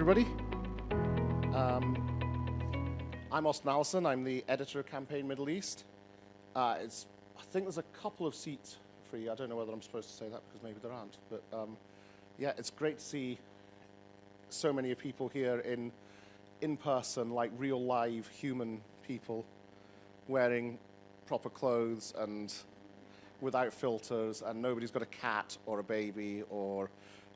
everybody. I'm Austin Allison. I'm the editor of Campaign Middle East. I think there's a couple of seats free. I don't know whether I'm supposed to say that because maybe there aren't. But yeah, it's great to see so many people here in person, like real live human people wearing proper clothes and without filters, and nobody's got a cat or a baby or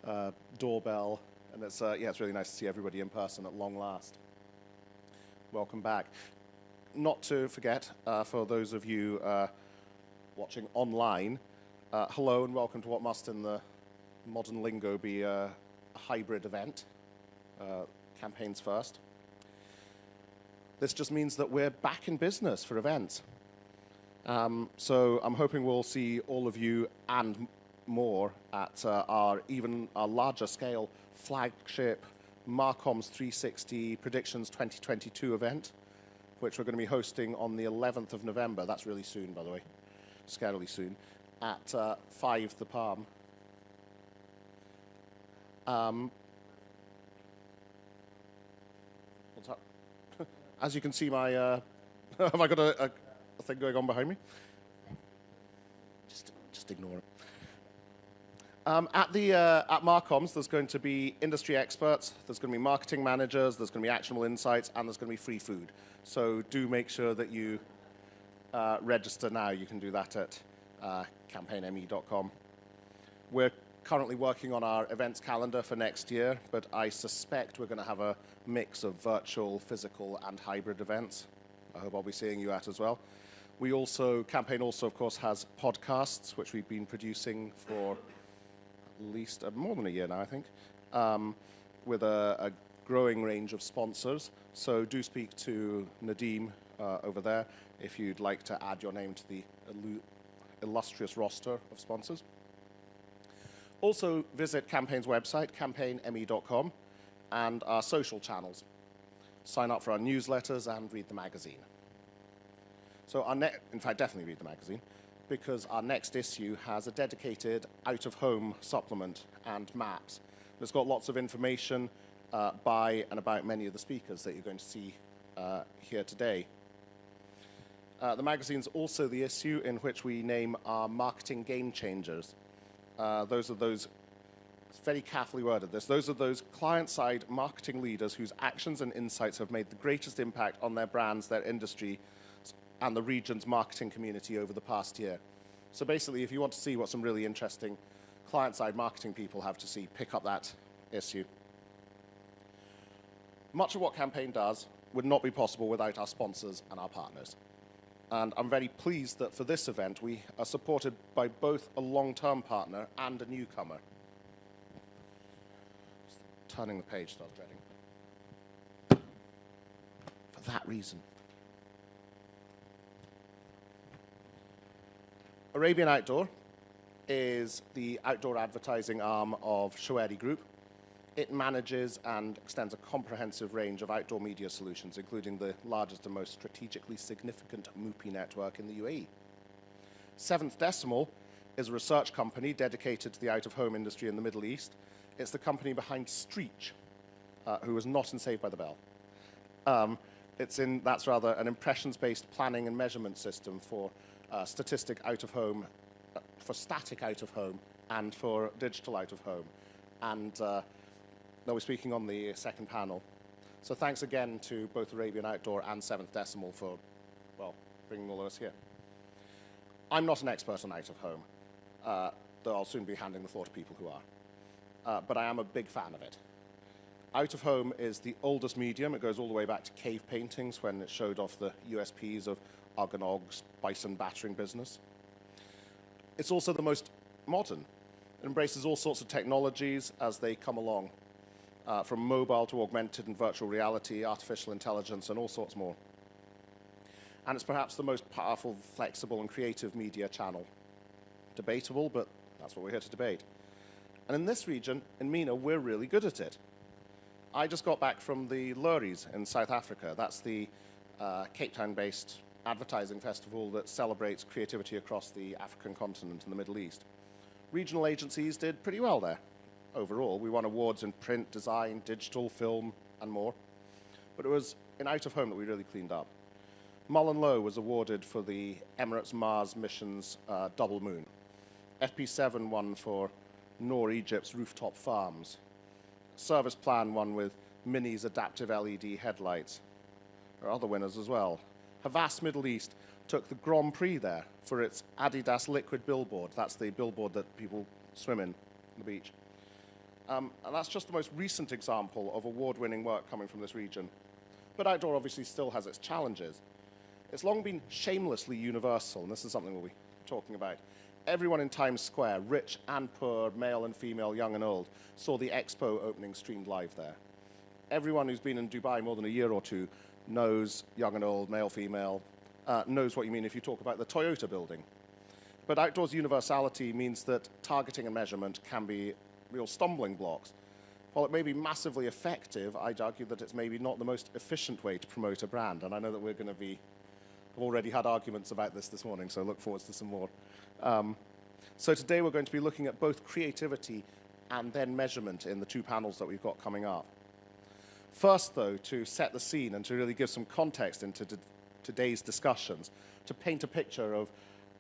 a doorbell. And it's really nice to see everybody in person at long last. Welcome back. Not to forget, for those of you watching online, hello and welcome to what must in the modern lingo be a hybrid event, campaigns first. This just means that we're back in business for events. So I'm hoping we'll see all of you and more at our larger scale flagship Marcoms 360 Predictions 2022 event, which we're going to be hosting on the 11th of November. That's really soon, by the way, scarily soon, at 5 The Palm. What's up? As you can see, my have I got a thing going on behind me? Just ignore it. At Marcoms, there's going to be industry experts, there's going to be marketing managers, there's going to be actionable insights, and there's going to be free food. So do make sure that you register now. You can do that at campaignme.com. We're currently working on our events calendar for next year, but I suspect we're going to have a mix of virtual, physical, and hybrid events. I hope I'll be seeing you at as well. Campaign also, of course, has podcasts, which we've been producing for at least more than a year now, I think, with a growing range of sponsors. So do speak to Nadeem over there if you'd like to add your name to the illustrious roster of sponsors. Also visit Campaign's website, campaignme.com, and our social channels. Sign up for our newsletters and read the magazine. So in fact, definitely read the magazine, because our next issue has a dedicated out-of-home supplement and maps. It's got lots of information by and about many of the speakers that you're going to see here today. The magazine's also the issue in which we name our marketing game changers. It's very carefully worded this. Those are those client-side marketing leaders whose actions and insights have made the greatest impact on their brands, their industry, and the region's marketing community over the past year. So basically, if you want to see what some really interesting client-side marketing people have to see, pick up that issue. Much of what Campaign does would not be possible without our sponsors and our partners. And I'm very pleased that for this event, we are supported by both a long-term partner and a newcomer. Just turning the page starts dreading. For that reason. Arabian Outdoor is the outdoor advertising arm of Shoeri Group. It manages and extends a comprehensive range of outdoor media solutions, including the largest and most strategically significant MUPI network in the UAE. Seventh Decimal is a research company dedicated to the out-of-home industry in the Middle East. It's the company behind Streech, who was not in Saved by the Bell. That's rather an impressions-based planning and measurement system for static out-of-home, and for digital out-of-home. And they'll be speaking on the second panel. So thanks again to both Arabian Outdoor and Seventh Decimal for, well, bringing all of us here. I'm not an expert on out-of-home, though I'll soon be handing the floor to people who are. But I am a big fan of it. Out-of-home is the oldest medium. It goes all the way back to cave paintings when it showed off the USPs of Argonauts, bison battering business. It's also the most modern. It embraces all sorts of technologies as they come along, from mobile to augmented and virtual reality, artificial intelligence, and all sorts more. And it's perhaps the most powerful, flexible, and creative media channel. Debatable, but that's what we're here to debate. And in this region, in MENA, we're really good at it. I just got back from the Luries in South Africa. That's the Cape Town-based advertising festival that celebrates creativity across the African continent and the Middle East. Regional agencies did pretty well there. overall. We won awards in print, design, digital, film, and more. But it was in out-of-home that we really cleaned up. Mullen-Lowe was awarded for the Emirates Mars mission's Double Moon. FP7 won for Noor Egypt's rooftop farms. Service Plan won with Mini's adaptive LED headlights. There are other winners as well. Havas Middle East took the Grand Prix there for its Adidas liquid billboard. That's the billboard that people swim in on the beach. And that's just the most recent example of award-winning work coming from this region. But outdoor obviously still has its challenges. It's long been shamelessly universal, and this is something we'll be talking about. Everyone in Times Square, rich and poor, male and female, young and old, saw the Expo opening streamed live there. Everyone who's been in Dubai more than a year or two knows, young and old, male, female, knows what you mean if you talk about the Toyota building. But outdoors universality means that targeting and measurement can be real stumbling blocks. While it may be massively effective, I'd argue that it's maybe not the most efficient way to promote a brand. And I know that we're going to be, we've already had arguments about this morning, so I look forward to some more. So today we're going to be looking at both creativity and then measurement in the two panels that we've got coming up. First, though, to set the scene and to really give some context into today's discussions, to paint a picture of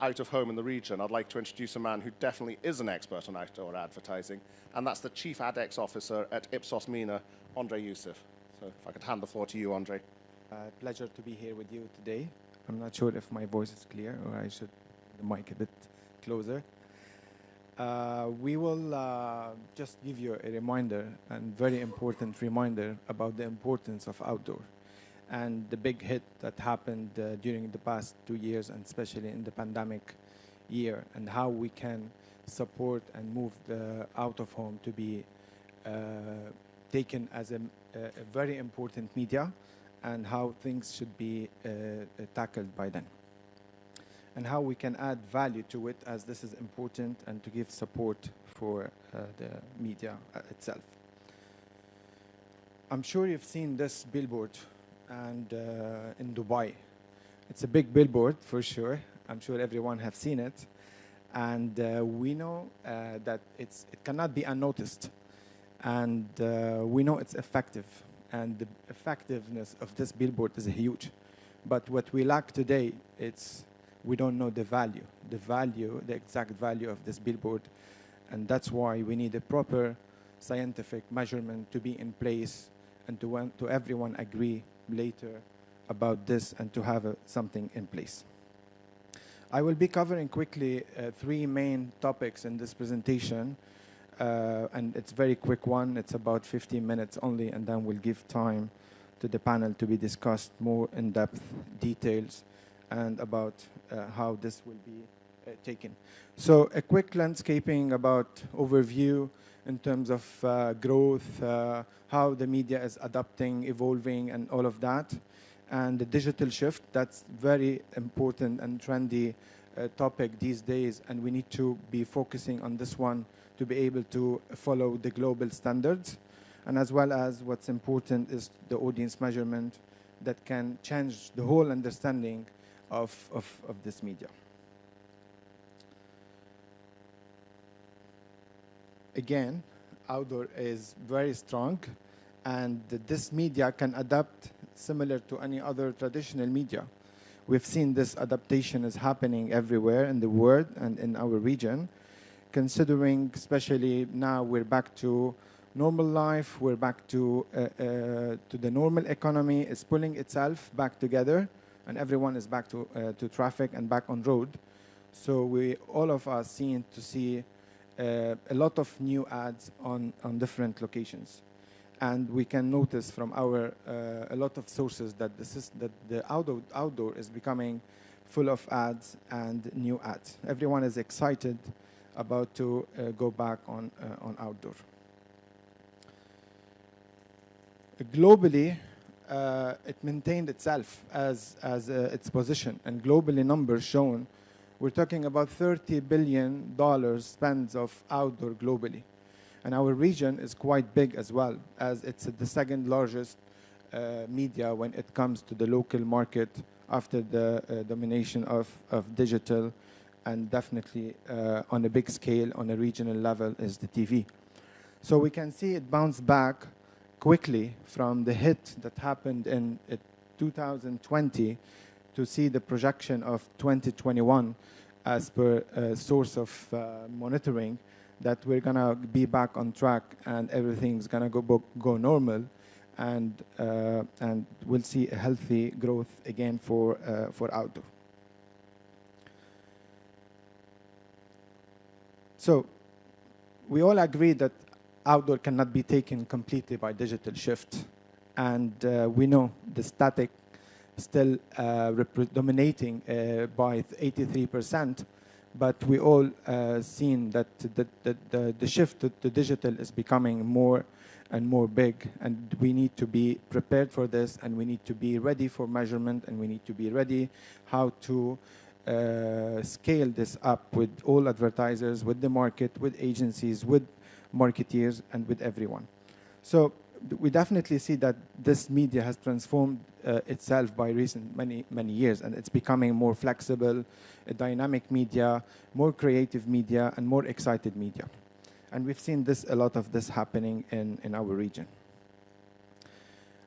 out-of-home in the region, I'd like to introduce a man who definitely is an expert on outdoor advertising, and that's the Chief AdEx Officer at Ipsos MENA, Andre Youssef. So if I could hand the floor to you, Andre. Pleasure to be here with you today. I'm not sure if my voice is clear or I should the mic a bit closer. We will just give you a reminder, and very important reminder, about the importance of outdoor and the big hit that happened during the past 2 years, and especially in the pandemic year, and how we can support and move the out-of-home to be taken as a very important media, and how things should be tackled by then, and how we can add value to it, as this is important, and to give support for the media itself. I'm sure you've seen this billboard and in Dubai. It's a big billboard for sure. I'm sure everyone have seen it. And we know that it cannot be unnoticed. And we know it's effective. And the effectiveness of this billboard is huge. But what we lack today, we don't know the value, the exact value of this billboard. And that's why we need a proper scientific measurement to be in place, and to everyone agree later about this, and to have something in place. I will be covering quickly 3 main topics in this presentation, and it's a very quick one. It's about 15 minutes only, and then we'll give time to the panel to be discussed more in-depth details and about how this will be taken. So a quick landscaping about overview in terms of growth, how the media is adapting, evolving, and all of that. And the digital shift, that's very important and trendy topic these days, and we need to be focusing on this one to be able to follow the global standards. And as well as what's important is the audience measurement that can change the whole understanding of this media. Again, outdoor is very strong, and this media can adapt similar to any other traditional media. We've seen this adaptation is happening everywhere in the world and in our region, considering especially now we're back to normal life, we're back to the normal economy, is pulling itself back together, and everyone is back to traffic and back on road. So all of us seem to see a lot of new ads on different locations. And we can notice from our a lot of sources that the outdoor is becoming full of ads and new ads. Everyone is excited about to go back on outdoor. Globally, it maintained itself as its position, and globally numbers shown, we're talking about $30 billion spent of outdoor globally. And our region is quite big as well, as it's the second largest media when it comes to the local market after the domination of digital, and definitely on a big scale, on a regional level, is the TV. So we can see it bounced back quickly from the hit that happened in 2020 to see the projection of 2021 as per a source of monitoring, that we're going to be back on track and everything's going to go normal, and we'll see a healthy growth again for outdoor. So we all agree that outdoor cannot be taken completely by digital shift, and we know the static still dominating by 83%, but we all seen that the shift to digital is becoming more and more big, and we need to be prepared for this, and we need to be ready for measurement, and we need to be ready how to scale this up with all advertisers, with the market, with agencies, with marketeers, and with everyone. So we definitely see that this media has transformed itself by recent many years, and it's becoming more flexible, a dynamic media, more creative media, and more excited media. And we've seen a lot of this happening in our region.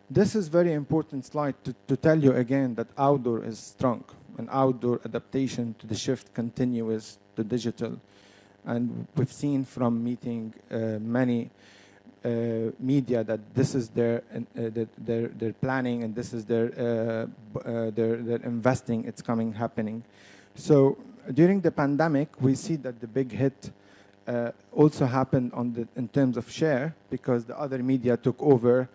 This is very important slide to tell you again that outdoor is strong, and outdoor adaptation to the shift continues to digital. And we've seen from meeting many media that this is their planning, and this is their investing. It's happening. So during the pandemic, we see that the big hit also happened in terms of share, because the other media took over,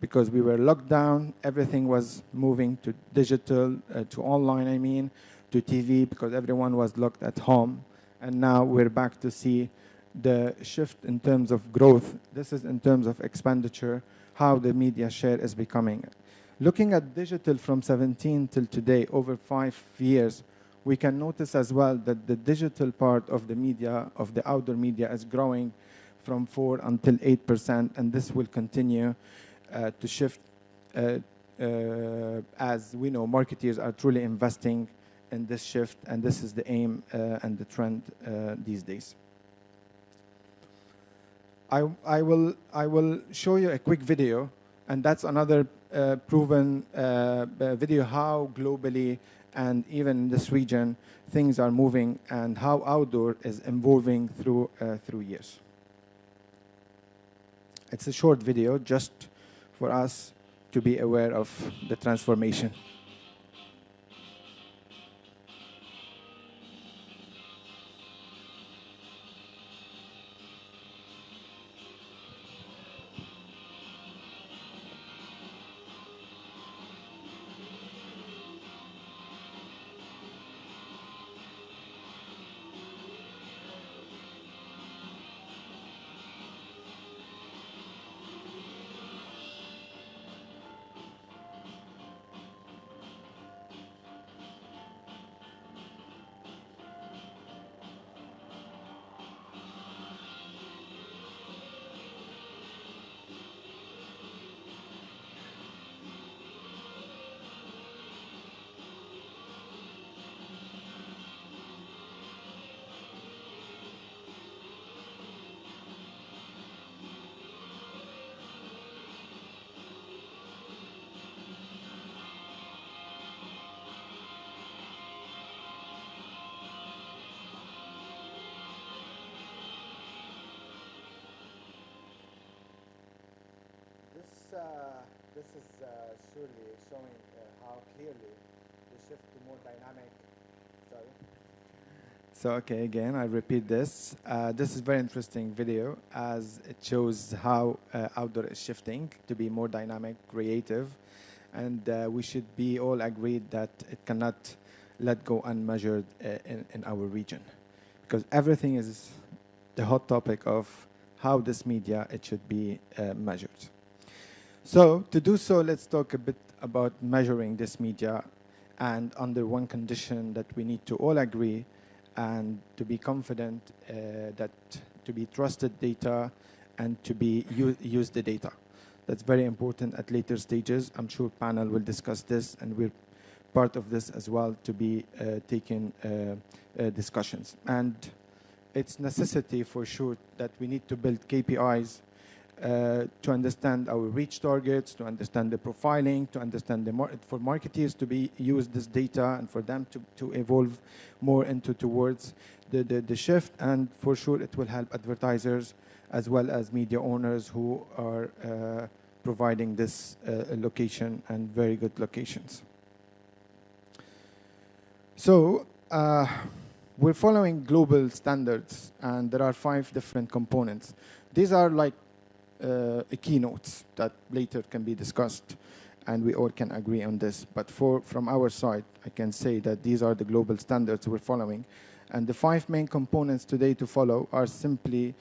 because we were locked down. Everything was moving to digital, to online, I mean, to TV, because everyone was locked at home. And now we're back to see the shift in terms of growth. This is in terms of expenditure, how the media share is becoming. Looking at digital from 17 till today, over 5 years, we can notice as well that the digital part of the media, of the outdoor media, is growing from 4 until 8%, and this will continue to shift as we know marketeers are truly investing in this shift, and this is the aim and the trend these days. I will show you a quick video, and that's another proven video how globally and even in this region things are moving, and how outdoor is evolving through years. It's a short video just for us to be aware of the transformation. This is surely showing how clearly the shift to more dynamic. Sorry. So okay, again, I repeat this. This is a very interesting video, as it shows how outdoor is shifting to be more dynamic, creative, and we should be all agreed that it cannot let go unmeasured in our region, because everything is the hot topic of how this media it should be measured. So to do so, let's talk a bit about measuring this media, and under one condition that we need to all agree and to be confident that to be trusted data and to be use the data. That's very important at later stages. I'm sure panel will discuss this, and we're part of this as well to be taking discussions. And it's necessity for sure that we need to build KPIs to understand our reach targets, to understand the profiling, to understand for marketeers to use this data and for them to evolve more towards the shift. And for sure, it will help advertisers as well as media owners who are providing this location and very good locations. So we're following global standards, and there are 5 different components. These are like keynotes that later can be discussed, and we all can agree on this. But from our side, I can say that these are the global standards we're following. And the 5 main components today to follow are simply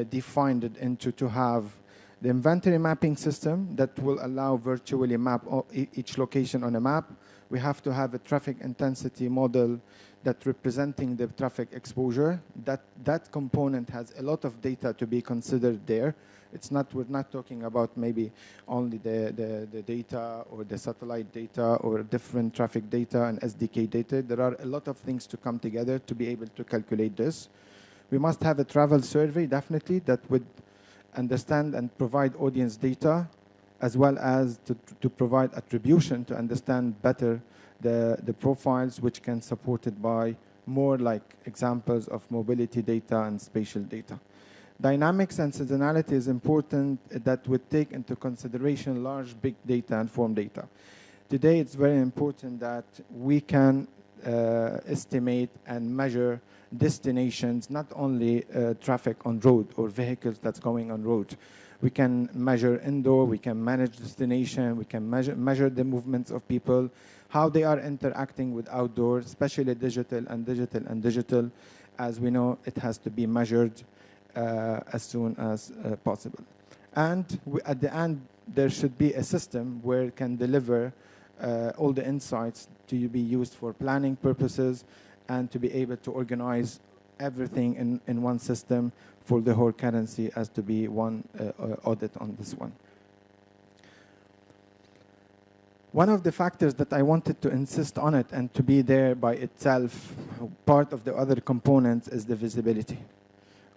defined into to have the inventory mapping system that will allow virtually map each location on a map. We have to have a traffic intensity model that representing the traffic exposure. That component has a lot of data to be considered there. We're not talking about maybe only the data or the satellite data or different traffic data and SDK data. There are a lot of things to come together to be able to calculate this. We must have a travel survey, definitely, that would understand and provide audience data, as well as to provide attribution to understand better the profiles, which can supported by more like examples of mobility data and spatial data. Dynamics and seasonality is important, that would take into consideration large big data and form data. Today, it's very important that we can estimate and measure destinations, not only traffic on road or vehicles that's going on road. We can measure indoor, we can manage destination, we can measure the movements of people, how they are interacting with outdoor, especially digital. As we know, it has to be measured as soon as possible. And at the end, there should be a system where it can deliver all the insights to be used for planning purposes and to be able to organize everything in one system for the whole currency as to be one audit on this one. One of the factors that I wanted to insist on it and to be there by itself, part of the other components, is the visibility.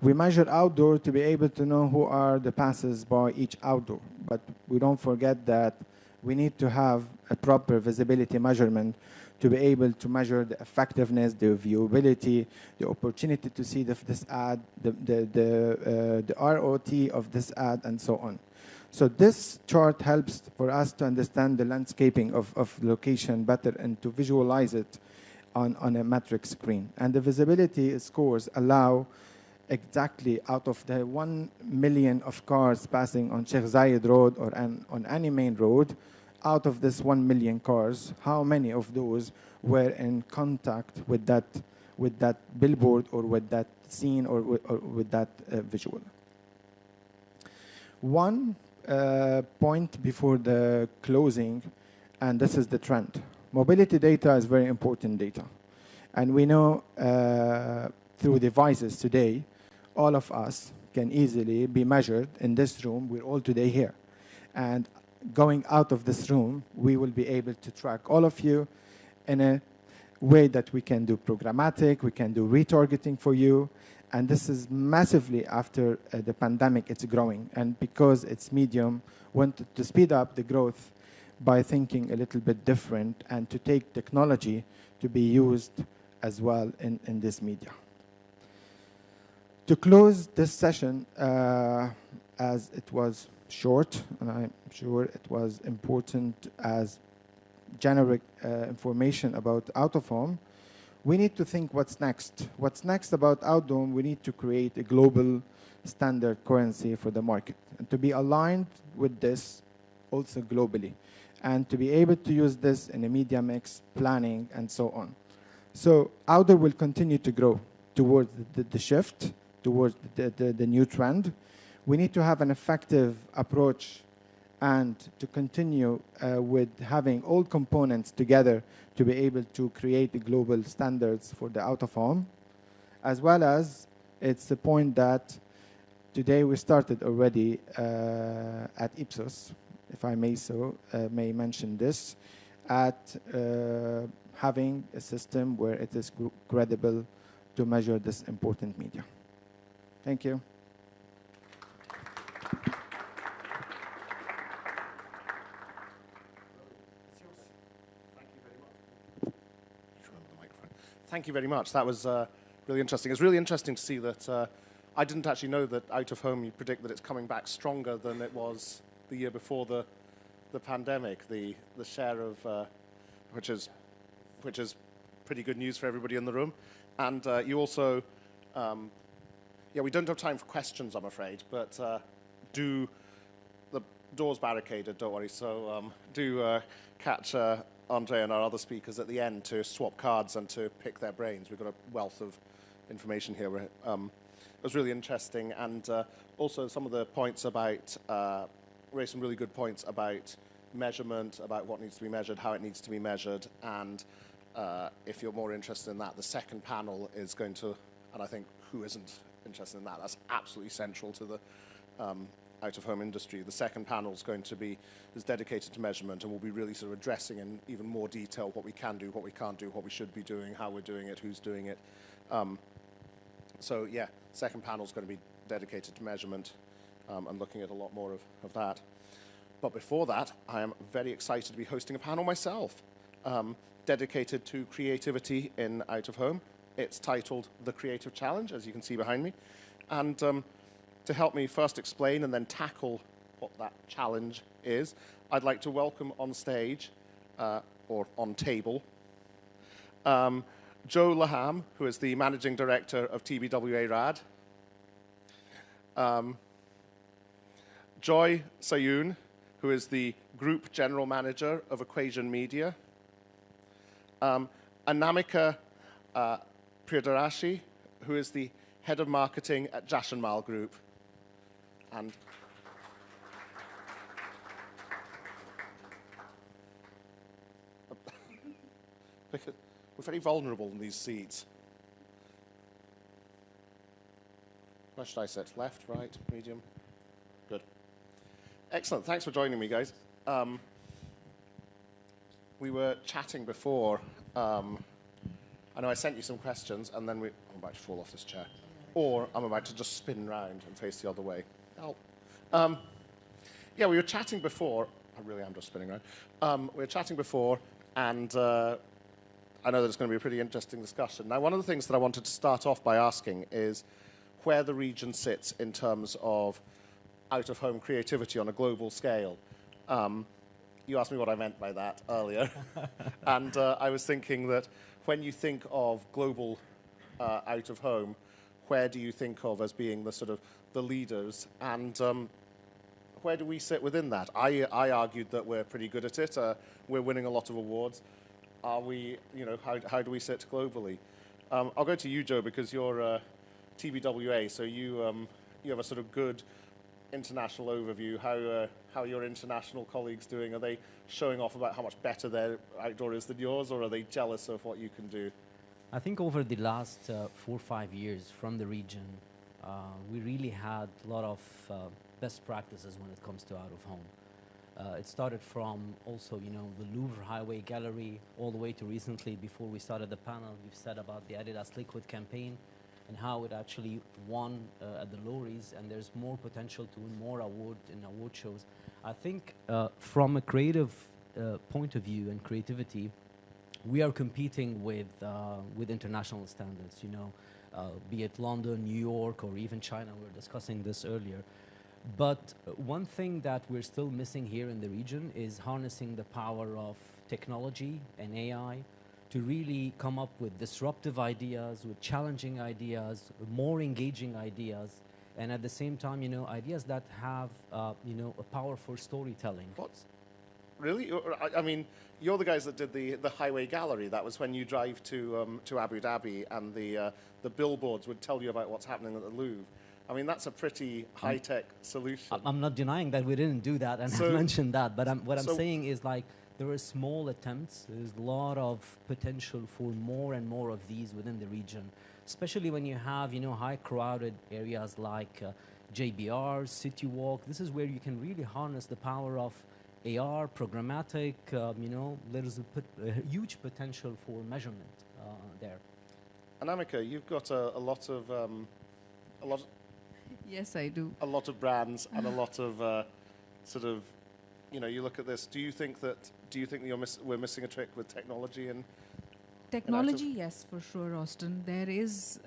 We measure outdoor to be able to know who are the passers by each outdoor, but we don't forget that we need to have a proper visibility measurement to be able to measure the effectiveness, the viewability, the opportunity to see this ad, the ROT of this ad, and so on. So this chart helps for us to understand the landscaping of location better and to visualize it on a metric screen. And the visibility scores allow exactly out of the 1 million of cars passing on Sheikh Zayed Road or on any main road, out of this 1 million cars, how many of those were in contact with that billboard or with that scene or with that visual. One point before the closing, and this is the trend. Mobility data is very important data. And we know through devices today, all of us can easily be measured in this room. We're all today here. And going out of this room, we will be able to track all of you in a way that we can do programmatic, we can do retargeting for you. And this is massively after the pandemic, it's growing. And because it's medium, wanted to speed up the growth by thinking a little bit different and to take technology to be used as well in this media. To close this session, as it was short, and I'm sure it was important as generic information about out-of-home, we need to think what's next. What's next about outdoor? We need to create a global standard currency for the market and to be aligned with this also globally and to be able to use this in a media mix, planning, and so on. So outdoor will continue to grow towards the shift, towards the new trend. We need to have an effective approach and to continue with having all components together to be able to create the global standards for the out-of-home, as well as it's the point that today we started already at Ipsos, if I may mention this, at having a system where it is credible to measure this important media. Thank you. Thank you very much. That was really interesting. It's really interesting to see that I didn't actually know that out of home you predict that it's coming back stronger than it was the year before the pandemic. The share of which is pretty good news for everybody in the room. And you also, yeah, we don't have time for questions, I'm afraid, but the door's barricaded, don't worry. So do catch Andre and our other speakers at the end to swap cards and to pick their brains. We've got a wealth of information here. It was really interesting, and also some of the points about, raised some really good points about measurement, about what needs to be measured, how it needs to be measured, and if you're more interested in that, the second panel is going to, and I think who isn't interested in that, that's absolutely central to the out-of-home industry. The second panel is dedicated to measurement, and we'll be really sort of addressing in even more detail what we can do, what we can't do, what we should be doing, how we're doing it, who's doing it. So yeah, second panel is going to be dedicated to measurement and looking at a lot more of that. But before that, I am very excited to be hosting a panel myself, dedicated to creativity in out-of-home. It's titled The Creative Challenge, as you can see behind me. And to help me first explain and then tackle what that challenge is, I'd like to welcome on stage, or on table, Joe Laham, who is the Managing Director of TBWA RAD, Joy Sayoun, who is the Group General Manager of Equation Media, Anamika Priyadarashi, who is the Head of Marketing at Jashanmal Group, and we're very vulnerable in these seats. Where should I sit? Left, right, medium? Good. Excellent. Thanks for joining me, guys. We were chatting before. I know I sent you some questions, and then I'm about to fall off this chair. Or I'm about to just spin round and face the other way. Help. Yeah, we were chatting before. I really am just spinning around. We were chatting before, and I know that it's going to be a pretty interesting discussion. Now, one of the things that I wanted to start off by asking is where the region sits in terms of out-of-home creativity on a global scale. You asked me what I meant by that earlier. And I was thinking that when you think of global out-of-home, where do you think of as being the sort of the leaders, and where do we sit within that? I argued that we're pretty good at it. We're winning a lot of awards. Are we, how do we sit globally? I'll go to you, Joe, because you're TBWA, so you have a sort of good international overview. How are your international colleagues doing? Are they showing off about how much better their outdoor is than yours, or are they jealous of what you can do? I think over the last 4 or 5 years from the region, we really had a lot of best practices when it comes to out-of-home. It started from also, the Louvre Highway Gallery, all the way to recently, before we started the panel, we've said about the Adidas Liquid campaign and how it actually won at the Lorries, and there's more potential to win more award in award shows. I think from a creative point of view and creativity, we are competing with international standards, be it London, New York, or even China. We were discussing this earlier. But one thing that we're still missing here in the region is harnessing the power of technology and AI to really come up with disruptive ideas, with challenging ideas, more engaging ideas, and at the same time, ideas that have, a power for storytelling. What? Really? I mean, you're the guys that did the Highway Gallery. That was when you drive to Abu Dhabi, and the billboards would tell you about what's happening at the Louvre. I mean, that's a pretty high-tech solution. I'm not denying that we didn't do that, and I mentioned that, but what I'm saying is, like, there are small attempts. There's a lot of potential for more and more of these within the region, especially when you have, high crowded areas like JBR, City Walk. This is where you can really harness the power of AR, programmatic, there's a huge potential for measurement there. Anamika, you've got a lot of Yes, I do. a lot of brands and a lot of sort of, you look at this. Do you think that we're missing a trick with technology and Technology, yes, for sure, Austin. There is,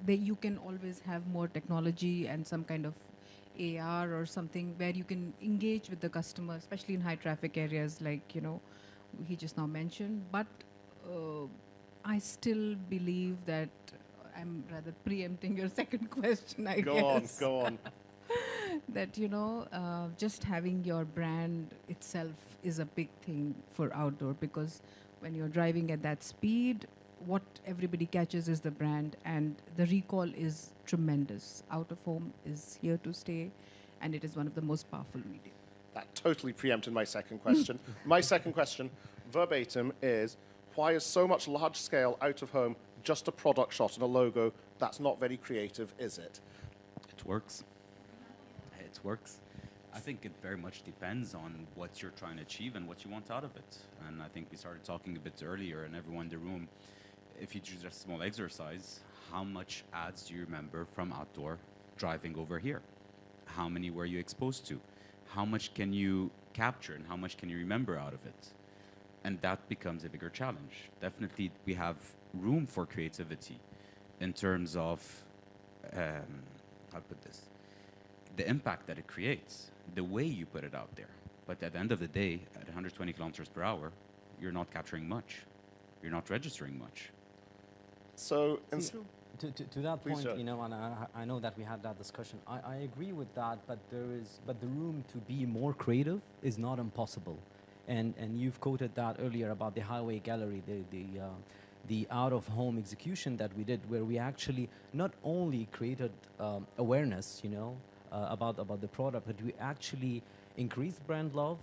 you can always have more technology and some kind of AR or something where you can engage with the customer, especially in high traffic areas like, he just now mentioned. But I still believe that I'm rather preempting your second question, I guess. Go on. That, just having your brand itself is a big thing for outdoor, because when you're driving at that speed, what everybody catches is the brand, and the recall is tremendous. Out of home is here to stay, and it is one of the most powerful media. That totally preempted my second question. My second question, verbatim, is why is so much large scale out of home just a product shot and a logo? That's not very creative, is it? It works. It works. I think it very much depends on what you're trying to achieve and what you want out of it. And I think we started talking a bit earlier, and everyone in the room, if you do just a small exercise, how much ads do you remember from outdoor driving over here? How many were you exposed to? How much can you capture and how much can you remember out of it? And that becomes a bigger challenge. Definitely, we have room for creativity in terms of, how to put this, the impact that it creates, the way you put it out there. But at the end of the day, at 120 kilometers per hour, you're not capturing much. You're not registering much. So, To that Please, point, sir. and I know that we had that discussion. I agree with that, but the room to be more creative is not impossible. And you've quoted that earlier about the highway gallery, the out of home execution that we did, where we actually not only created awareness, about the product, but we actually increased brand love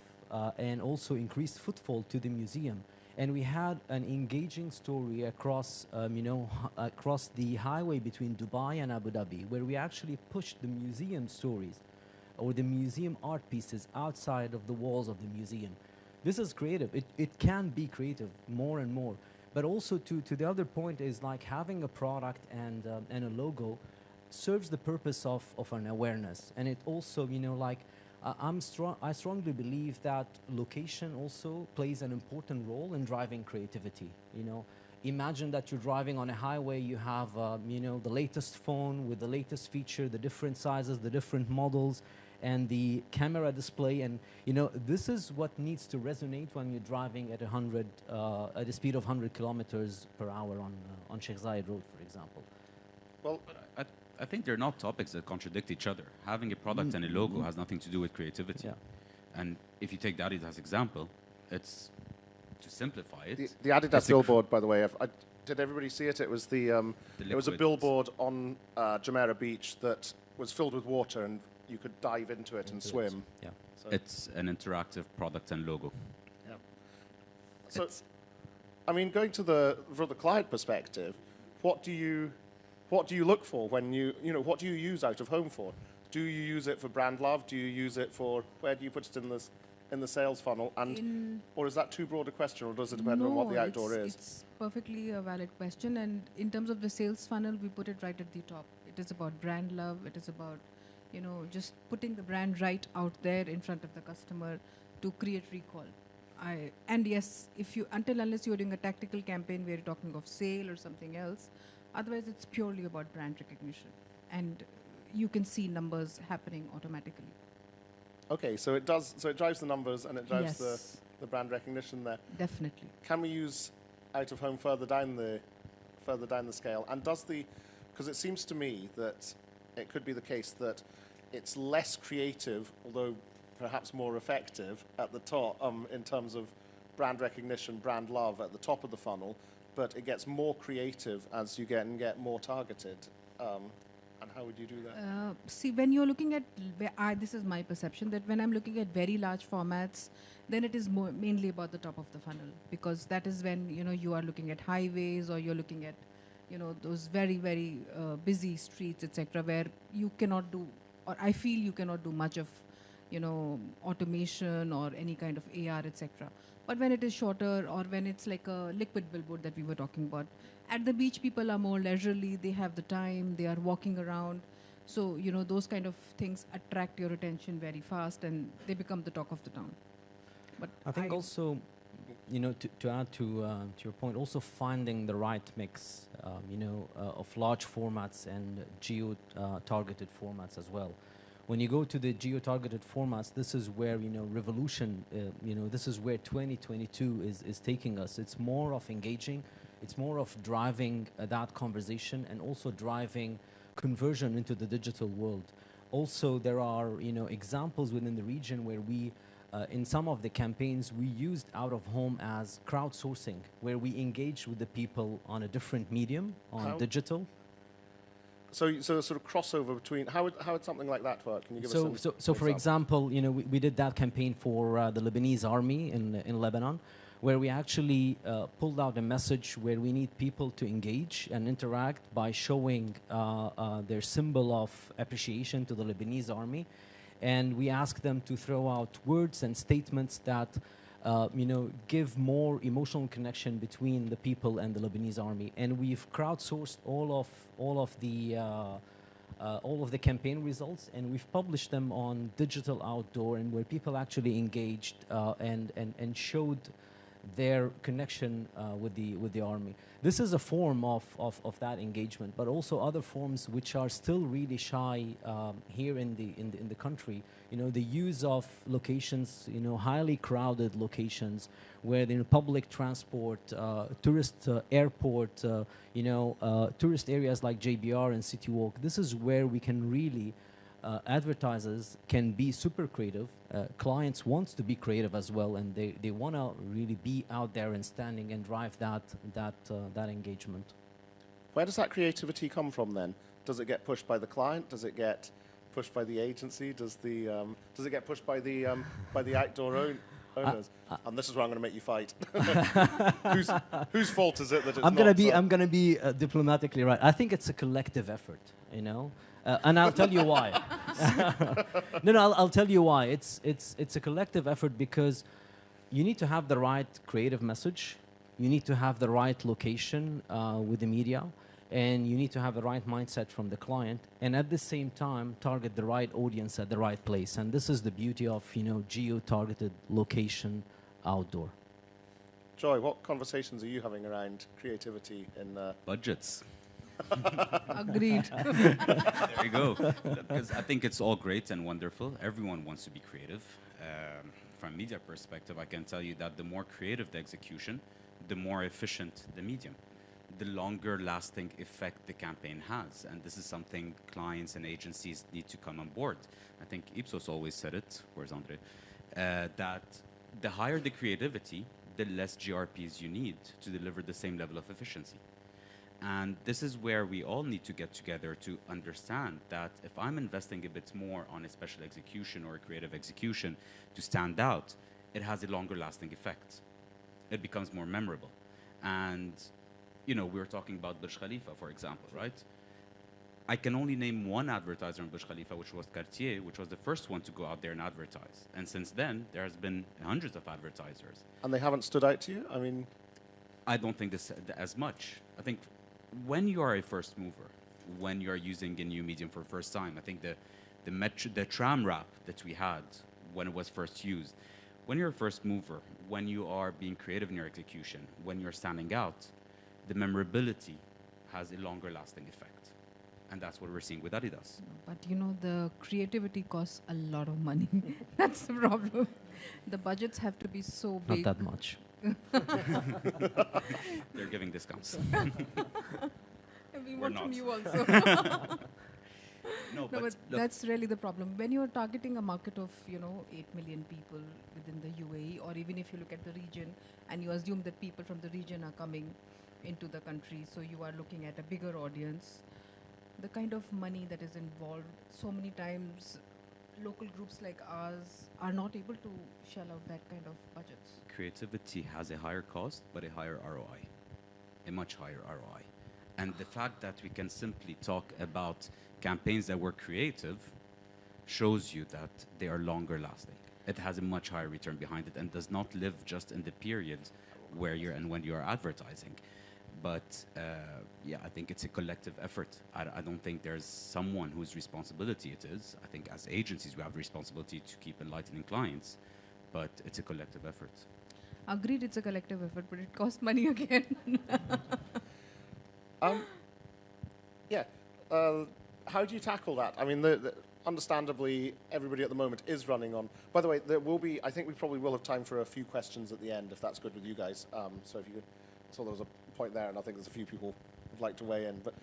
and also increased footfall to the museum. And we had an engaging story across, across the highway between Dubai and Abu Dhabi, where we actually pushed the museum stories or the museum art pieces outside of the walls of the museum. This is creative. It can be creative more and more. But also to the other point is like having a product and a logo serves the purpose of an awareness. And it also, I strongly believe that location also plays an important role in driving creativity. Imagine that you're driving on a highway, you have, the latest phone with the latest feature, the different sizes, the different models, and the camera display. And, this is what needs to resonate when you're driving at at a speed of 100 kilometers per hour on Sheikh Zayed Road, for example. well, I think they're not topics that contradict each other. Having a product and a logo has nothing to do with creativity. Yeah. And if you take that as example, it's, to simplify it, the Adidas billboard, by the way, did everybody see it? It was it was a liquid- billboard on Jumeirah Beach that was filled with water, and you could dive into it and Into it. swim. Yeah. So, It's an interactive product and logo. yeah. So, It's- I mean, going from the client perspective, what do you look for when what do you use out of home for? Do you use it for brand love? Do you use it for, where do you put it in the sales funnel? And or is that too broad a question, or does it depend on what the outdoor is? It's perfectly a valid question. And in terms of the sales funnel, we put it right at the top. It is about brand love. It is about, just putting the brand right out there in front of the customer to create recall. And yes, unless you're doing a tactical campaign where you're talking of sale or something else, otherwise it's purely about brand recognition. And you can see numbers happening automatically. Okay, so it does. So it drives the numbers and it drives Yes. the brand recognition there. Definitely. Can we use out of home further down the scale? And because it seems to me that it could be the case that it's less creative, although perhaps more effective at the top in terms of brand recognition, brand love at the top of the funnel, but it gets more creative as you get more targeted. And how would you do that? See, when you're looking at, this is my perception, that when I'm looking at very large formats, then it is mainly about the top of the funnel, because that is when, you are looking at highways, or you're looking at, those very, very busy streets, etc., where you cannot do, or I feel you cannot do much of automation or any kind of AR, etc. But when it is shorter, or when it's like a liquid billboard that we were talking about, at the beach people are more leisurely, they have the time, they are walking around. So, those kind of things attract your attention very fast and they become the talk of the town. But I think also, to add to your point, also finding the right mix, of large formats and geo-targeted formats as well. When you go to the geo-targeted formats, this is where, revolution, this is where 2022 is taking us. It's more of engaging, it's more of driving that conversation and also driving conversion into the digital world. Also, there are, examples within the region where we, in some of the campaigns, we used out of home as crowdsourcing, where we engaged with the people on a different medium, on digital. So sort of crossover between, how would something like that work? Can you give us so for example, we did that campaign for the Lebanese army in Lebanon, where we actually pulled out a message where we need people to engage and interact by showing their symbol of appreciation to the Lebanese army. And we asked them to throw out words and statements that give more emotional connection between the people and the Lebanese army. And we've crowdsourced all of the campaign results, and we've published them on Digital Outdoor, and where people actually engaged and showed their connection with the army. This is a form of that engagement, but also other forms which are still really shy here in the country. The use of locations, highly crowded locations, where the public transport, tourist airport, tourist areas like JBR and City Walk. This is where we can really. Advertisers can be super creative. Clients want to be creative as well, and they want to really be out there and standing and drive that engagement. Where does that creativity come from then? Does it get pushed by the client? Does it get pushed by the agency? Does it get pushed by the outdoor owners? And this is where I'm going to make you fight. Whose fault is it that it's I'm gonna be diplomatically right. I think it's a collective effort, and I'll tell you why. I'll tell you why. It's a collective effort because you need to have the right creative message, you need to have the right location with the media, and you need to have the right mindset from the client, and at the same time target the right audience at the right place. And this is the beauty of geo-targeted location outdoor. Joy, what conversations are you having around creativity in budgets? Agreed. There you go. Because I think it's all great and wonderful. Everyone wants to be creative. From a media perspective, I can tell you that the more creative the execution, the more efficient the medium, the longer lasting effect the campaign has. And this is something clients and agencies need to come on board. I think Ipsos always said it, where's Andre, that the higher the creativity, the less GRPs you need to deliver the same level of efficiency. And this is where we all need to get together to understand that if I'm investing a bit more on a special execution or a creative execution to stand out, it has a longer lasting effect. It becomes more memorable. And, we were talking about Burj Khalifa, for example, right? I can only name one advertiser on Burj Khalifa, which was Cartier, which was the first one to go out there and advertise. And since then, there has been hundreds of advertisers. And they haven't stood out to you? I mean, I don't think this as much. I think when you are a first mover, when you are using a new medium for the first time, I think the tram wrap that we had when it was first used, when you're a first mover, when you are being creative in your execution, when you're standing out, the memorability has a longer lasting effect. And that's what we're seeing with Adidas. But the creativity costs a lot of money. That's the problem. The budgets have to be so big. Not that much. They're giving discounts. We want from you also. No, but that's really the problem. When you're targeting a market of 8 million people within the UAE, or even if you look at the region and you assume that people from the region are coming into the country, so you are looking at a bigger audience, the kind of money that is involved, so many times local groups like ours are not able to shell out that kind of budgets. Creativity has a higher cost, but a higher ROI, a much higher ROI. And the fact that we can simply talk about campaigns that were creative shows you that they are longer lasting. It has a much higher return behind it and does not live just in the period where you're and when you are advertising. But yeah, I think it's a collective effort. I don't think there's someone whose responsibility it is. I think as agencies, we have the responsibility to keep enlightening clients, but it's a collective effort. Agreed, it's a collective effort, but it costs money again. Yeah. How do you tackle that? I mean, understandably, everybody at the moment is running on. By the way, there will be. I think we probably will have time for a few questions at the end, if that's good with you guys. So if you could. I saw there was a point there, and I think there's a few people who'd like to weigh in. But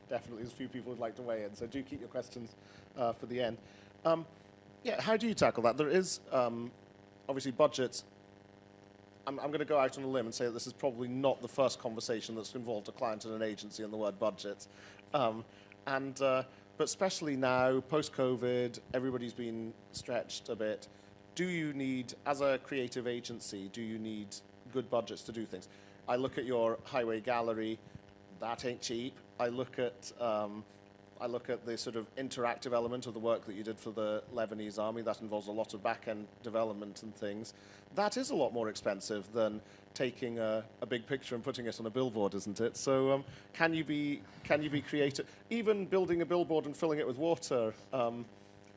definitely, there's a few people who'd like to weigh in. So do keep your questions for the end. Yeah. How do you tackle that? There is obviously budgets. I'm going to go out on a limb and say that this is probably not the first conversation that's involved a client and an agency and the word budget. But especially now, post-COVID, everybody's been stretched a bit. Do you need, as a creative agency, do you need good budgets to do things? I look at your highway gallery, that ain't cheap. I look at the sort of interactive element of the work that you did for the Lebanese army. That involves a lot of back-end development and things. That is a lot more expensive than taking a big picture and putting it on a billboard, isn't it? So can you be creative? Even building a billboard and filling it with water.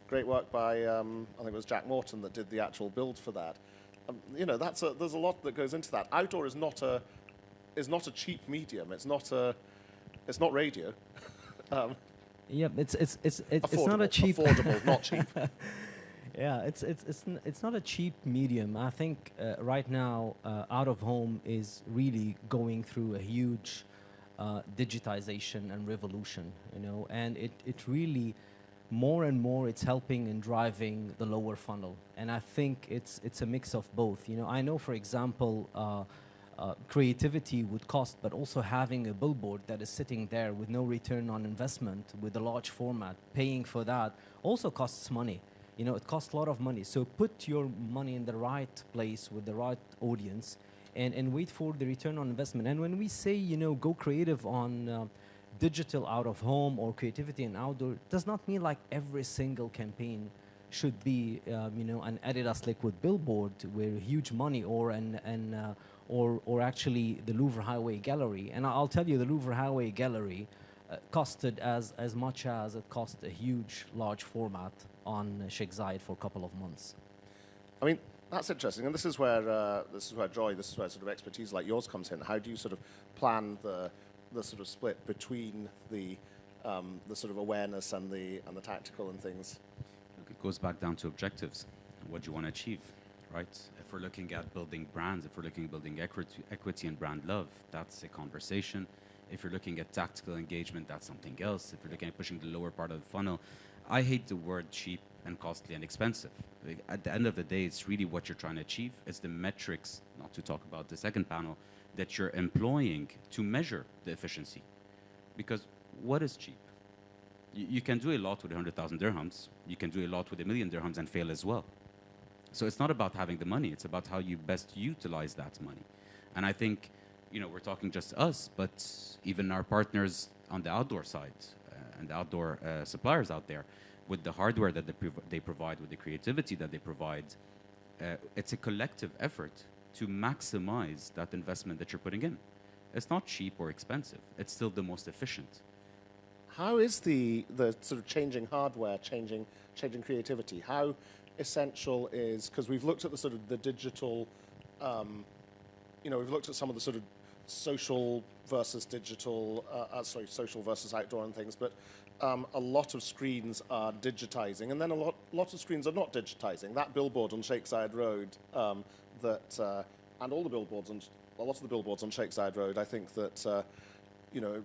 Great work by I think it was Jack Morton that did the actual build for that. You know, there's a lot that goes into that. Outdoor is not a cheap medium. It's not radio. Yeah, it's not a cheap. Affordable, not cheap. Yeah, it's not a cheap medium. I think right now out of home is really going through a huge digitization and revolution, you know, and it really more and more it's helping in driving the lower funnel, and I think it's a mix of both. You know, I know, for example, creativity would cost, but also having a billboard that is sitting there with no return on investment, with a large format, paying for that also costs money. You know, it costs a lot of money. So put your money in the right place with the right audience and wait for the return on investment. And when we say, you know, go creative on digital out of home or creativity and outdoor, it does not mean like every single campaign should be, you know, an Adidas liquid billboard with huge money or or actually the Louvre Highway Gallery. And I'll tell you, the Louvre Highway Gallery costed as much as it cost a huge, large format on Sheikh Zayed for a couple of months. I mean, that's interesting, and this is where Joy, this is where sort of expertise like yours comes in. How do you sort of plan the sort of split between the sort of awareness and the tactical and things? Look, it goes back down to objectives. What do you want to achieve, right? If we're looking at building brands, if we're looking at building equity and brand love, that's a conversation. If you're looking at tactical engagement, that's something else. If you're looking at pushing the lower part of the funnel, I hate the word cheap and costly and expensive. At the end of the day, it's really what you're trying to achieve. It's the metrics, not to talk about the second panel, that you're employing to measure the efficiency. Because what is cheap? You can do a lot with 100,000 dirhams. You can do a lot with 1 million dirhams and fail as well. So it's not about having the money. It's about how you best utilize that money. And I think, you know, we're talking just us, but even our partners on the outdoor side and the outdoor suppliers out there, with the hardware that they provide, with the creativity that they provide, it's a collective effort to maximize that investment that you're putting in. It's not cheap or expensive. It's still the most efficient. How is the sort of changing hardware, changing creativity? How essential is, because we've looked at the sort of the digital, you know, we've looked at some of the sort of social versus digital, social versus outdoor and things, but a lot of screens are digitizing, and then a lot of screens are not digitizing. That billboard on Sheikh Zayed Road, and all the billboards on a lot of the billboards on Sheikh Zayed Road, I think that you know,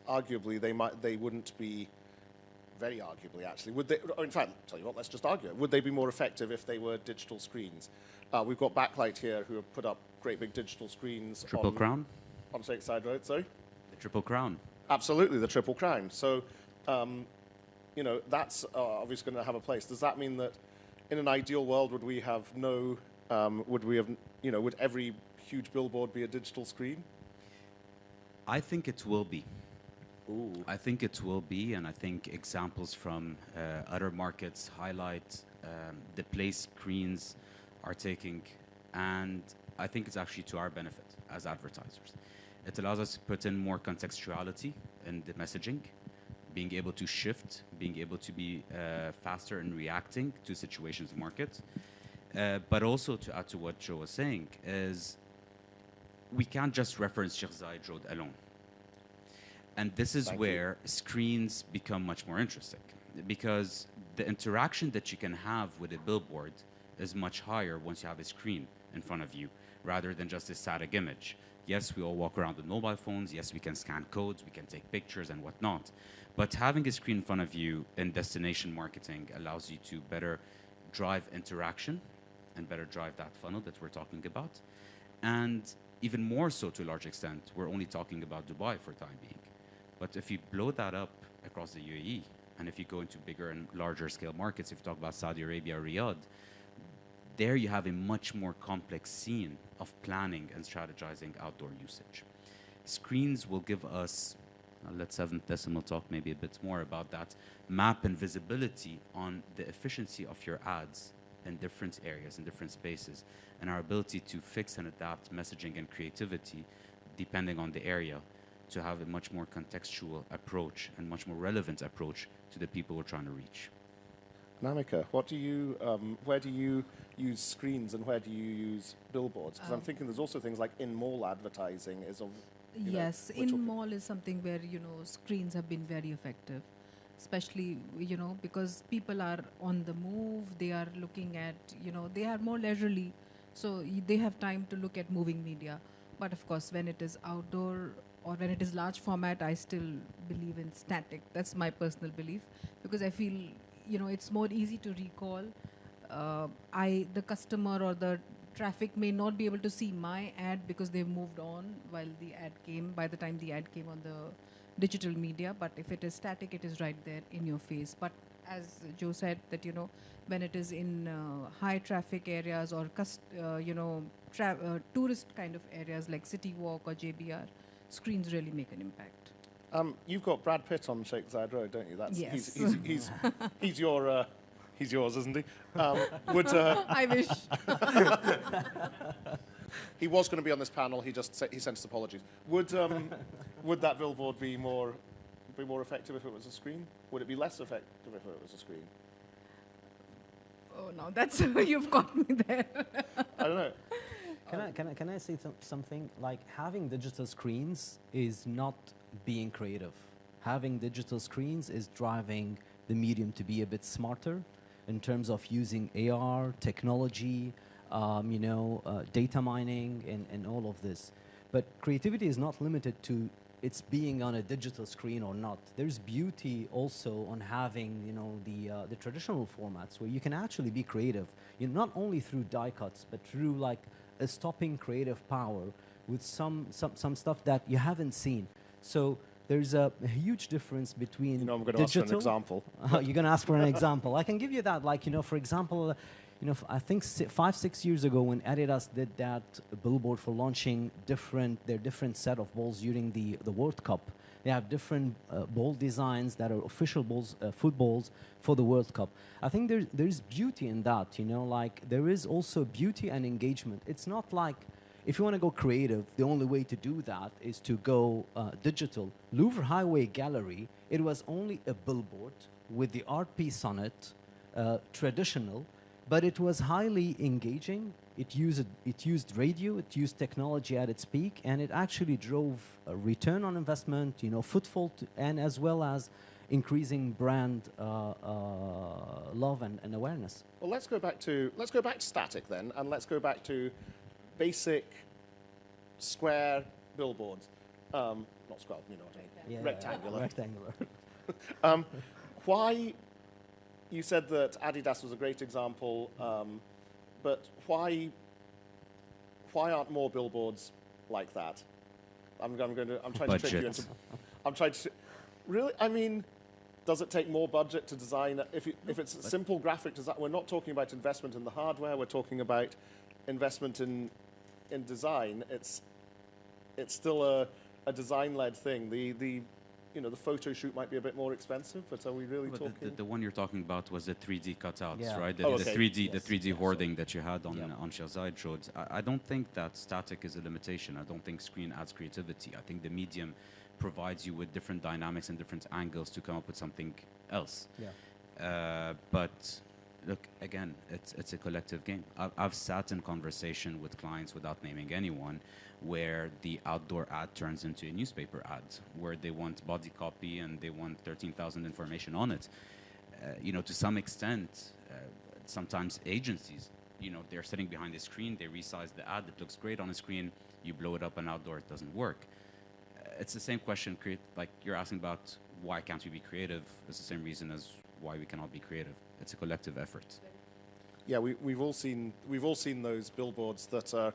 arguably they wouldn't be. Very arguably, actually, would they? Or in fact, tell you what, let's just argue. Would they be more effective if they were digital screens? We've got Backlight here who have put up great big digital screens. Triple Crown? On Sheikh Zayed Road, sorry? The Triple Crown. Absolutely, the Triple Crown. So, you know, that's obviously going to have a place. Does that mean that in an ideal world would we have no, would every huge billboard be a digital screen? I think it will be. Ooh. I think it will be, and I think examples from other markets highlight the place screens are taking, and I think it's actually to our benefit as advertisers. It allows us to put in more contextuality in the messaging, being able to shift, being able to be faster in reacting to situations in market. But also to add to what Joe was saying is we can't just reference Sheikh Zayed Road alone. And this is Thank you. where screens become much more interesting because the interaction that you can have with a billboard is much higher once you have a screen in front of you rather than just a static image. Yes, we all walk around with mobile phones. Yes, we can scan codes, we can take pictures and whatnot. But having a screen in front of you in destination marketing allows you to better drive interaction and better drive that funnel that we're talking about. And even more so to a large extent, we're only talking about Dubai for the time being. But if you blow that up across the UAE, and if you go into bigger and larger scale markets, if you talk about Saudi Arabia, Riyadh, there you have a much more complex scene of planning and strategizing outdoor usage. Screens will give us, let Seventh Decimal talk maybe a bit more about that, map and visibility on the efficiency of your ads in different areas, in different spaces, and our ability to fix and adapt messaging and creativity depending on the area to have a much more contextual approach and much more relevant approach to the people we're trying to reach. Namika, where do you use screens and where do you use billboards? Because I'm thinking there's also things like in-mall advertising is of, you know, Yes, we're talking- in mall is something where screens have been very effective, especially because people are on the move. They are looking at they are more leisurely, so they have time to look at moving media. But of course, when it is outdoor or when it is large format, I still believe in static. That's my personal belief because I feel it's more easy to recall. The customer or the traffic may not be able to see my ad because they've moved on while the ad came, by the time the ad came on the digital media. But if it is static, it is right there in your face. But as Joe said, that when it is in high traffic areas or tourist kind of areas like City Walk or JBR, screens really make an impact. You've got Brad Pitt on Sheikh Zayed Road, don't you? That's Yes. he's yours, isn't he? I wish. He was going to be on this panel. He sent us apologies. Would that billboard be more effective if it was a screen? Would it be less effective if it was a screen? Oh no, that's you've got me there. I don't know. Can I say something? Like having digital screens is not being creative. Having digital screens is driving the medium to be a bit smarter in terms of using AR, technology, data mining, and all of this. But creativity is not limited to it's being on a digital screen or not. There's beauty also on having, the traditional formats where you can actually be creative. Not only through die cuts, but through like a stopping creative power with some stuff that you haven't seen. So there's a huge difference between I'm going to ask for an example. You're going to ask for an example. I can give you that. Like, for example, I think 5-6 years ago when Adidas did that billboard for launching their different set of balls during the World Cup. They have different ball designs that are official balls, footballs for the World Cup. I think there's beauty in that, like there is also beauty and engagement. It's not like if you want to go creative, the only way to do that is to go digital. Louvre Highway Gallery, it was only a billboard with the art piece on it, traditional, but it was highly engaging. It used radio, it used technology at its peak, and it actually drove a return on investment, footfall, and as well as increasing brand love and awareness. Well, let's go back to static then, and let's go back to basic square billboards. Not square, you know what I mean. Rectangular. Rectangular. Why? You said that Adidas was a great example, but why aren't more billboards like that? I'm trying to trick you into. I'm trying to. Really, I mean, does it take more budget to design? If it's a simple graphic design, we're not talking about investment in the hardware. We're talking about investment in design. It's still a design-led thing. the photo shoot might be a bit more expensive, but are we really But talking? the one you're talking about was the 3D cutouts, Yeah. right? Oh, The okay. 3D, the Yes. 3D Yeah, hoarding that you had on Yeah. on Shahzad showed. I don't think that static is a limitation. I don't think screen adds creativity. I think the medium provides you with different dynamics and different angles to come up with something else. Yeah. But look, again, it's a collective game. I've sat in conversation with clients without naming anyone, where the outdoor ad turns into a newspaper ad, where they want body copy and they want 13,000 information on it. To some extent, sometimes agencies, they're sitting behind the screen, they resize the ad, it looks great on the screen, you blow it up and outdoor, it doesn't work. It's the same question, like you're asking about why can't we be creative? It's the same reason as why we cannot be creative. It's a collective effort. Yeah, we've all seen those billboards that are,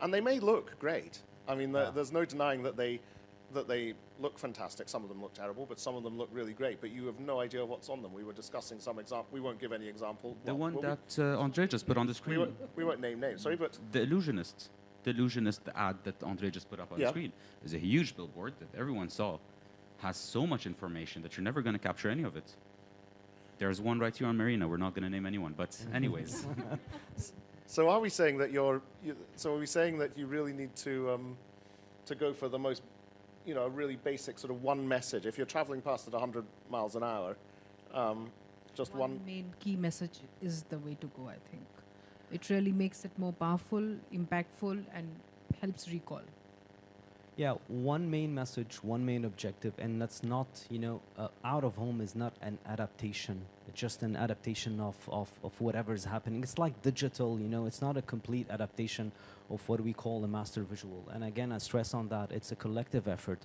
and they may look great. I mean, there's no denying that they look fantastic. Some of them look terrible, but some of them look really great. But you have no idea what's on them. We were discussing some example. We won't give any example. The Well, one will that Andre just put on the we screen. won't name names. Sorry, but The Illusionist, the ad that Andre just put up on the Yeah. screen, is a huge billboard that everyone saw. Has so much information that you're never going to capture any of it. There's one right here on Marina. We're not going to name anyone, but anyways. so are we saying that so are we saying that you really need to go for the most, a really basic sort of one message? If you're traveling past at 100 miles an hour, just one. main key message is the way to go, I think. It really makes it more powerful, impactful, and helps recall. Yeah, one main message, one main objective, and that's not, out of home is not an adaptation. It's just an adaptation of whatever is happening. It's like digital, it's not a complete adaptation of what we call a master visual. And again, I stress on that. It's a collective effort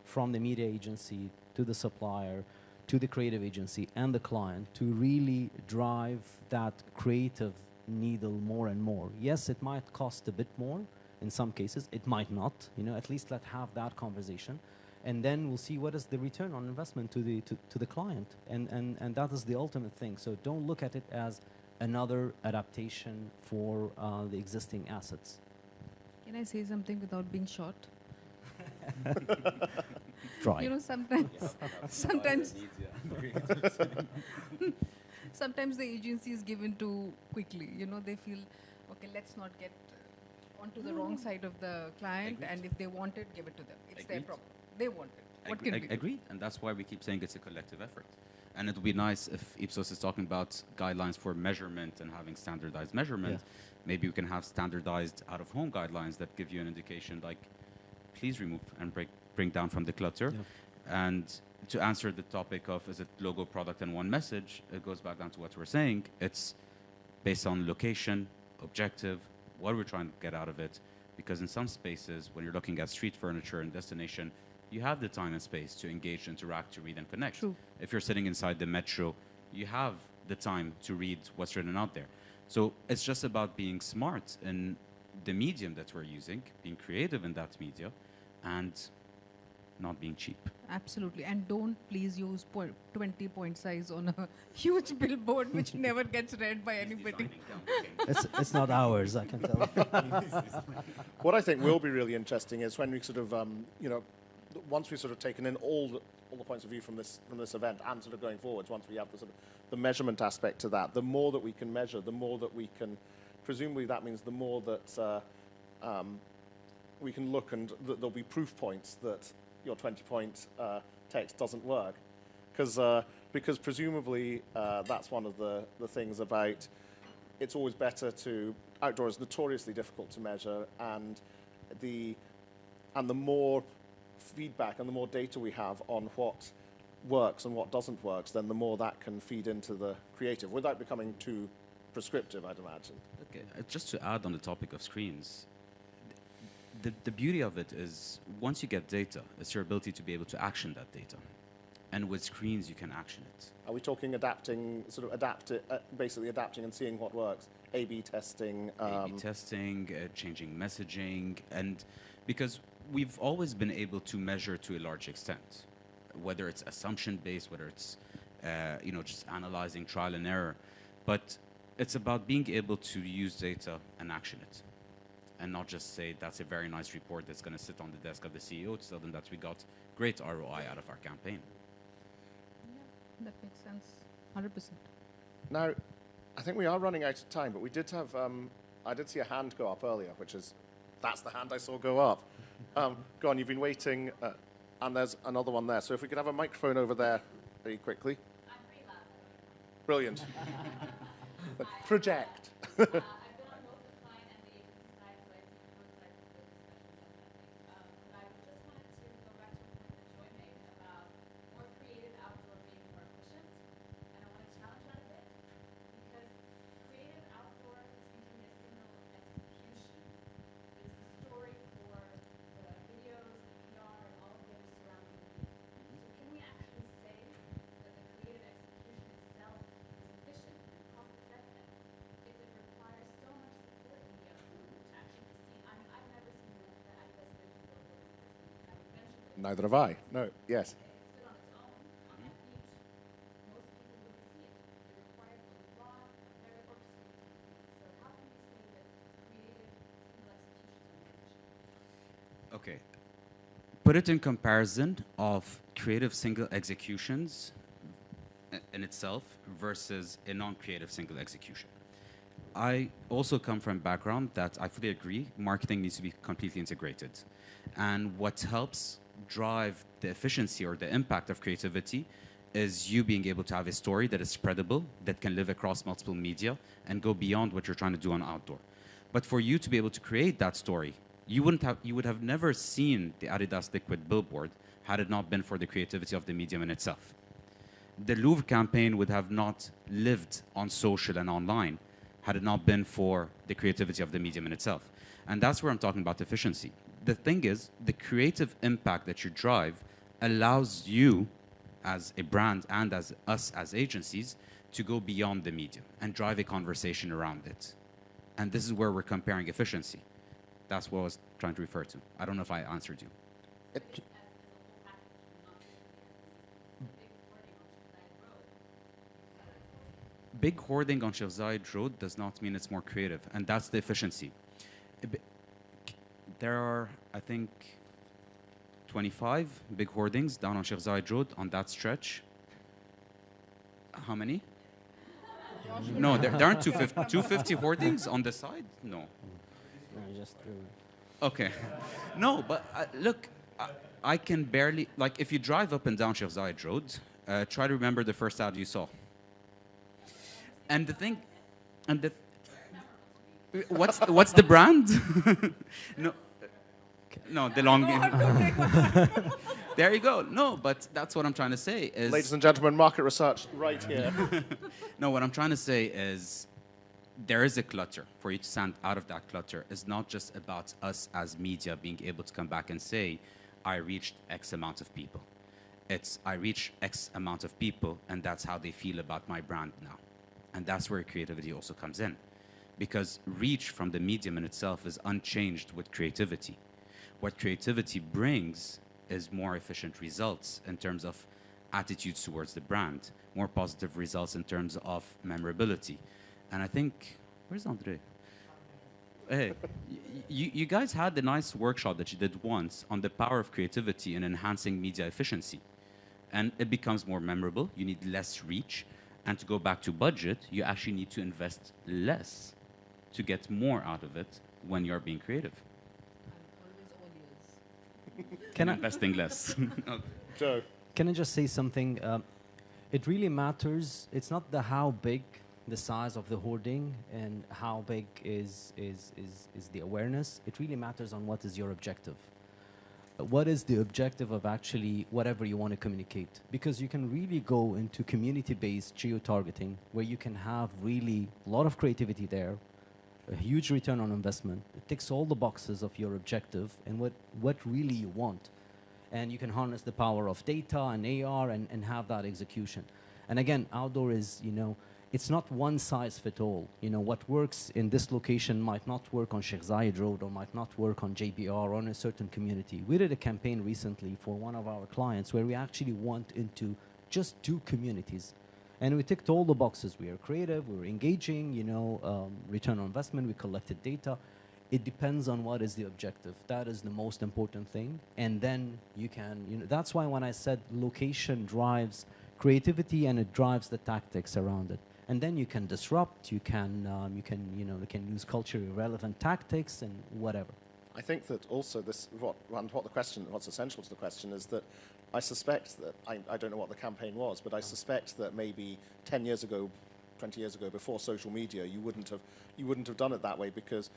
from the media agency to the supplier, to the creative agency and the client to really drive that creative needle more and more. Yes, it might cost a bit more. In some cases, it might not. At least let's have that conversation, and then we'll see what is the return on investment to the client, and that is the ultimate thing. So don't look at it as another adaptation for the existing assets. Can I say something without being short? Try. Sometimes sometimes the agency is given too quickly. They feel, okay, let's not get onto the wrong side of the client, Agreed. and if they want it, give it to them. It's their Agreed. problem. They want it. What can we do? Agreed, and that's why we keep saying it's a collective effort. And it would be nice if Ipsos is talking about guidelines for measurement and having standardized measurement. Yeah. Maybe we can have standardized out-of-home guidelines that give you an indication, like, please remove and bring down from the clutter. Yeah. And to answer the topic of is it logo, product, and one message, it goes back down to what we're saying. It's based on location, objective, what we're trying to get out of it. Because in some spaces, when you're looking at street furniture and destination, you have the time and space to engage, interact, to read, and connect. True. If you're sitting inside the metro, you have the time to read what's written out there. So it's just about being smart in the medium that we're using, being creative in that media, and not being cheap. Absolutely. And don't please use 20 point size on a huge billboard which never gets read by anybody. It's not ours, I can tell you. What I think will be really interesting is when we sort of, once we've sort of taken in all the points of view from this event and sort of going forwards, once we have the sort of the measurement aspect to that, the more that we can measure, the more that we can, presumably that means the more that we can look and there'll be proof points that your 20-point text doesn't work. Because presumably that's one of the things about it's always better to, outdoor is notoriously difficult to measure, and the more feedback and the more data we have on what works and what doesn't work, then the more that can feed into the creative without becoming too prescriptive, I'd imagine. Okay, just to add on the topic of screens, the beauty of it is once you get data, it's your ability to be able to action that data. And with screens, you can action it. Are we talking adapting, basically adapting and seeing what works? A/B testing? A/B testing, changing messaging, and because we've always been able to measure to a large extent, whether it's assumption-based, whether it's just analyzing trial and error, but it's about being able to use data and action it. and not just say that's a very nice report that's going to sit on the desk of the CEO to tell them that we got great ROI out of our campaign. Yeah, that makes sense. 100%. Now, I think we are running out of time, but we did have, I did see a hand go up earlier, which is, that's the hand I saw go up. Go on, you've been waiting, and there's another one there. So if we could have a microphone over there very quickly. I'm pretty loud. Brilliant. Project. I've been on both the client and the agency side, so I've seen both sides of the discussion, definitely. But I just wanted to go back to a point that Joy made about more creative outdoor being more efficient. And I want to challenge that a bit, because creative outdoor seems to be a signal of execution. It's the story for the videos, the PR, and all of the other surrounding media. So can we actually say that the creative execution itself is efficient and cost effective if it requires so much support in the outdoor to actually be seen? I mean, I've never seen the Adidas vision billboard in person. I mean, eventually Neither have I. No, yes. it stood on its own on that beach. Most people wouldn't see it. It required a lot of very orchestrated techniques. So how can we say that creative single executions are efficient? Okay. Put it in comparison of creative single executions in itself versus a non-creative single execution. I also come from a background that I fully agree marketing needs to be completely integrated. And what helps drive the efficiency or the impact of creativity is you being able to have a story that is spreadable, that can live across multiple media and go beyond what you're trying to do on outdoor. But for you to be able to create that story, you would have never seen the Adidas Liquid billboard had it not been for the creativity of the medium in itself. The Louvre campaign would have not lived on social and online had it not been for the creativity of the medium in itself. And that's where I'm talking about efficiency. The thing is, the creative impact that you drive allows you as a brand and as us as agencies to go beyond the medium and drive a conversation around it. And this is where we're comparing efficiency. That's what I was trying to refer to. I don't know if I answered you. It, Big hoarding on Sheikh Zayed Road does not mean it's more creative, and that's the efficiency. There are, I think, 25 big hoardings down on Sheikh Zayed Road on that stretch. How many? No, there aren't 250 hoardings on the side? No. No, just Okay. No, but look, I can barely, like, if you drive up and down Sheikh Zayed Road, try to remember the first ad you saw. And the thing, and the, what's the brand? No, the long game. There you go. No, but that's what I'm trying to say is. ladies and gentlemen, market research right here. No, what I'm trying to say is there is a clutter. For you to stand out of that clutter is not just about us as media being able to come back and say, I reached X amount of people. It's I reach X amount of people, and that's how they feel about my brand now. And that's where creativity also comes in. Because reach from the medium in itself is unchanged with creativity. What creativity brings is more efficient results in terms of attitudes towards the brand, more positive results in terms of memorability. And I think, where's Andre? Hey, you guys had the nice workshop that you did once on the power of creativity in enhancing media efficiency. And it becomes more memorable, you need less reach. And to go back to budget, you actually need to invest less to get more out of it when you're being creative. Can I Investing less. Okay. Joe. Can I just say something? It really matters. It's not the how big the size of the hoarding and how big is the awareness. It really matters on what is your objective. What is the objective of actually whatever you want to communicate? Because you can really go into community-based geo-targeting where you can have really a lot of creativity there, a huge return on investment. It ticks all the boxes of your objective and what really you want. And you can harness the power of data and AR and have that execution. And again, outdoor is, you know, it's not one size fit all. You know, what works in this location might not work on Sheikh Zayed Road or might not work on JBR or on a certain community. We did a campaign recently for one of our clients where we actually went into just 2 communities. And we ticked all the boxes. We are creative, we were engaging, you know, return on investment, we collected data. it depends on what is the objective. That is the most important thing. And then you can, that's why when I said location drives creativity and it drives the tactics around it. And then you can disrupt, you can use culturally relevant tactics and whatever. I think that also what's essential to the question is that I suspect that, I don't know what the campaign was, but I suspect that maybe 10 years ago, 20 years ago, before social media, you wouldn't have done it that way because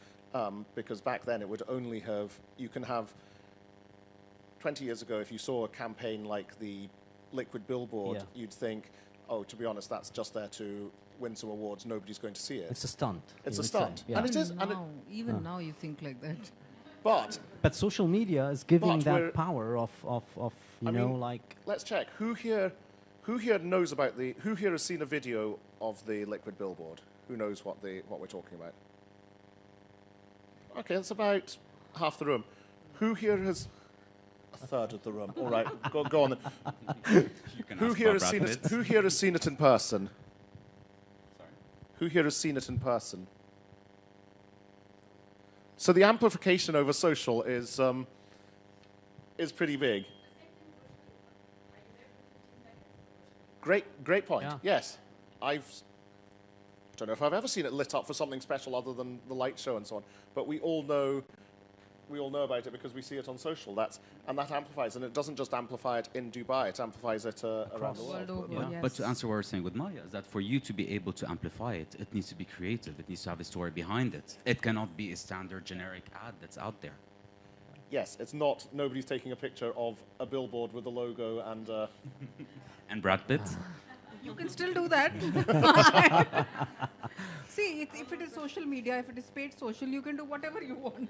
back then it would only have, you can have, 20 years ago, if you saw a campaign like the liquid billboard, you'd think, oh, to be honest, that's just there to win some awards, nobody's going to see it. It's a stunt. It's a stunt. Yeah. And it is. Even now you think like that. But social media is giving But that power of like. Let's check. Who here knows about who here has seen a video of the liquid billboard? Who knows what we're talking about? Okay, that's about half the room. Who here has a third of the room? All right, go on. Who here has seen it? Who here has seen it in person? Sorry? Who here has seen it in person? So the amplification over social is pretty big. Great point. Yeah. Yes, I don't know if I've ever seen it lit up for something special other than the light show and so on. But we all know about it because we see it on social. That amplifies, and it doesn't just amplify it in Dubai; it amplifies it around the world. over, yes. But to answer what we're saying with Maya is that for you to be able to amplify it, it needs to be creative. It needs to have a story behind it. It cannot be a standard generic ad that's out there. Yes, it's not. Nobody's taking a picture of a billboard with a logo and. And Brad Pitt. You can still do that. See, if it is social media, if it is paid social, you can do whatever you want.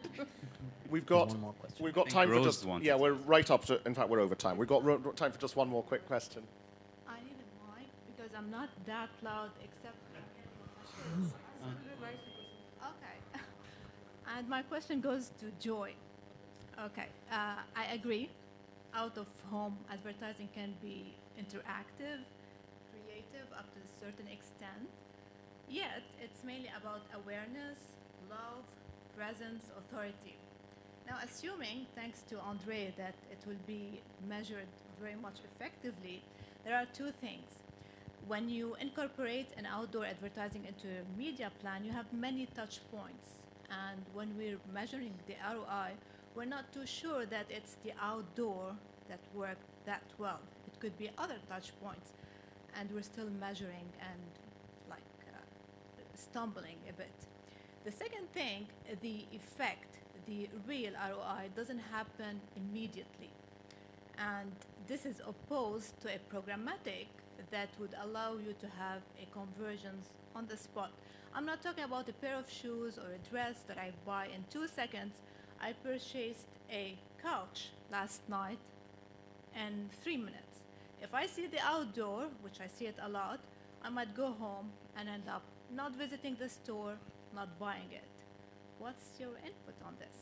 We've got one more question. we've got I think time for Rose just wanted. yeah. We're right up to. In fact, we're over time. We've got time for just one more quick question. I need a mic because I'm not that loud except when I'm getting my kids. Okay. And my question goes to Joy. Okay. I agree. Out of home advertising can be interactive, creative up to a certain extent. Yet, it's mainly about awareness, love, presence, authority. Now, assuming, thanks to Andre, that it will be measured very much effectively, there are two things. When you incorporate an outdoor advertising into your media plan, you have many touch points. And when we're measuring the ROI, we're not too sure that it's the outdoor that worked that well. It could be other touch points. And we're still measuring and stumbling a bit. The second thing, the effect, the real ROI doesn't happen immediately. And this is opposed to a programmatic that would allow you to have a conversions on the spot. I'm not talking about a pair of shoes or a dress that I buy in 2 seconds. I purchased a couch last night in 3 minutes. If I see the outdoor, which I see it a lot, I might go home and end up not visiting the store, not buying it. What's your input on this?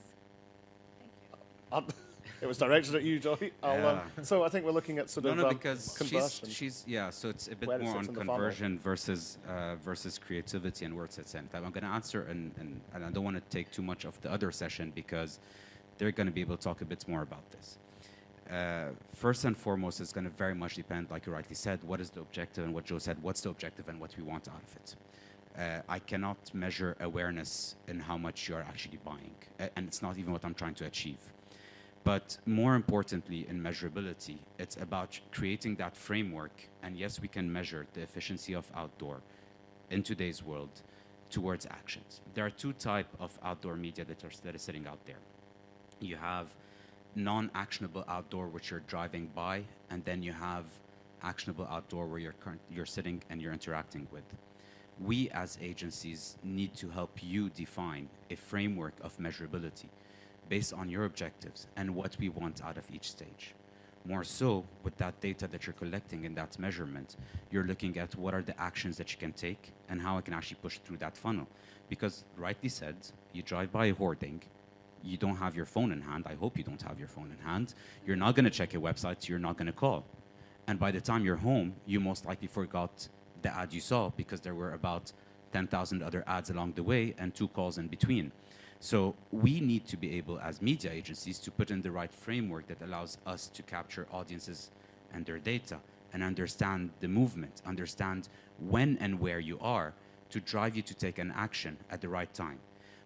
Thank you. It was directed at you, Joy. So I think we're looking at sort of because conversion. so it's a bit Where it more sits on in the funnel. conversion versus creativity and where it sits in. I'm going to answer, and I don't want to take too much of the other session because they're going to be able to talk a bit more about this. First and foremost, it's going to very much depend, like you rightly said, what is the objective, and what Joe said, what's the objective and what we want out of it. I cannot measure awareness in how much you're actually buying, and it's not even what I'm trying to achieve. But more importantly, in measurability, it's about creating that framework. And yes, we can measure the efficiency of outdoor in today's world towards actions. There are two types of outdoor media that are sitting out there. You have non-actionable outdoor, which you're driving by, and then you have actionable outdoor where you're sitting and you're interacting with. We as agencies need to help you define a framework of measurability based on your objectives and what we want out of each stage. More so, with that data that you're collecting in that measurement, you're looking at what are the actions that you can take and how I can actually push through that funnel. Because, rightly said, you drive by a hoarding, you don't have your phone in hand. I hope you don't have your phone in hand. You're not going to check a website, you're not going to call. And by the time you're home, you most likely forgot the ad you saw because there were about 10,000 other ads along the way and 2 calls in between. So we need to be able, as media agencies, to put in the right framework that allows us to capture audiences and their data and understand the movement, understand when and where you are to drive you to take an action at the right time.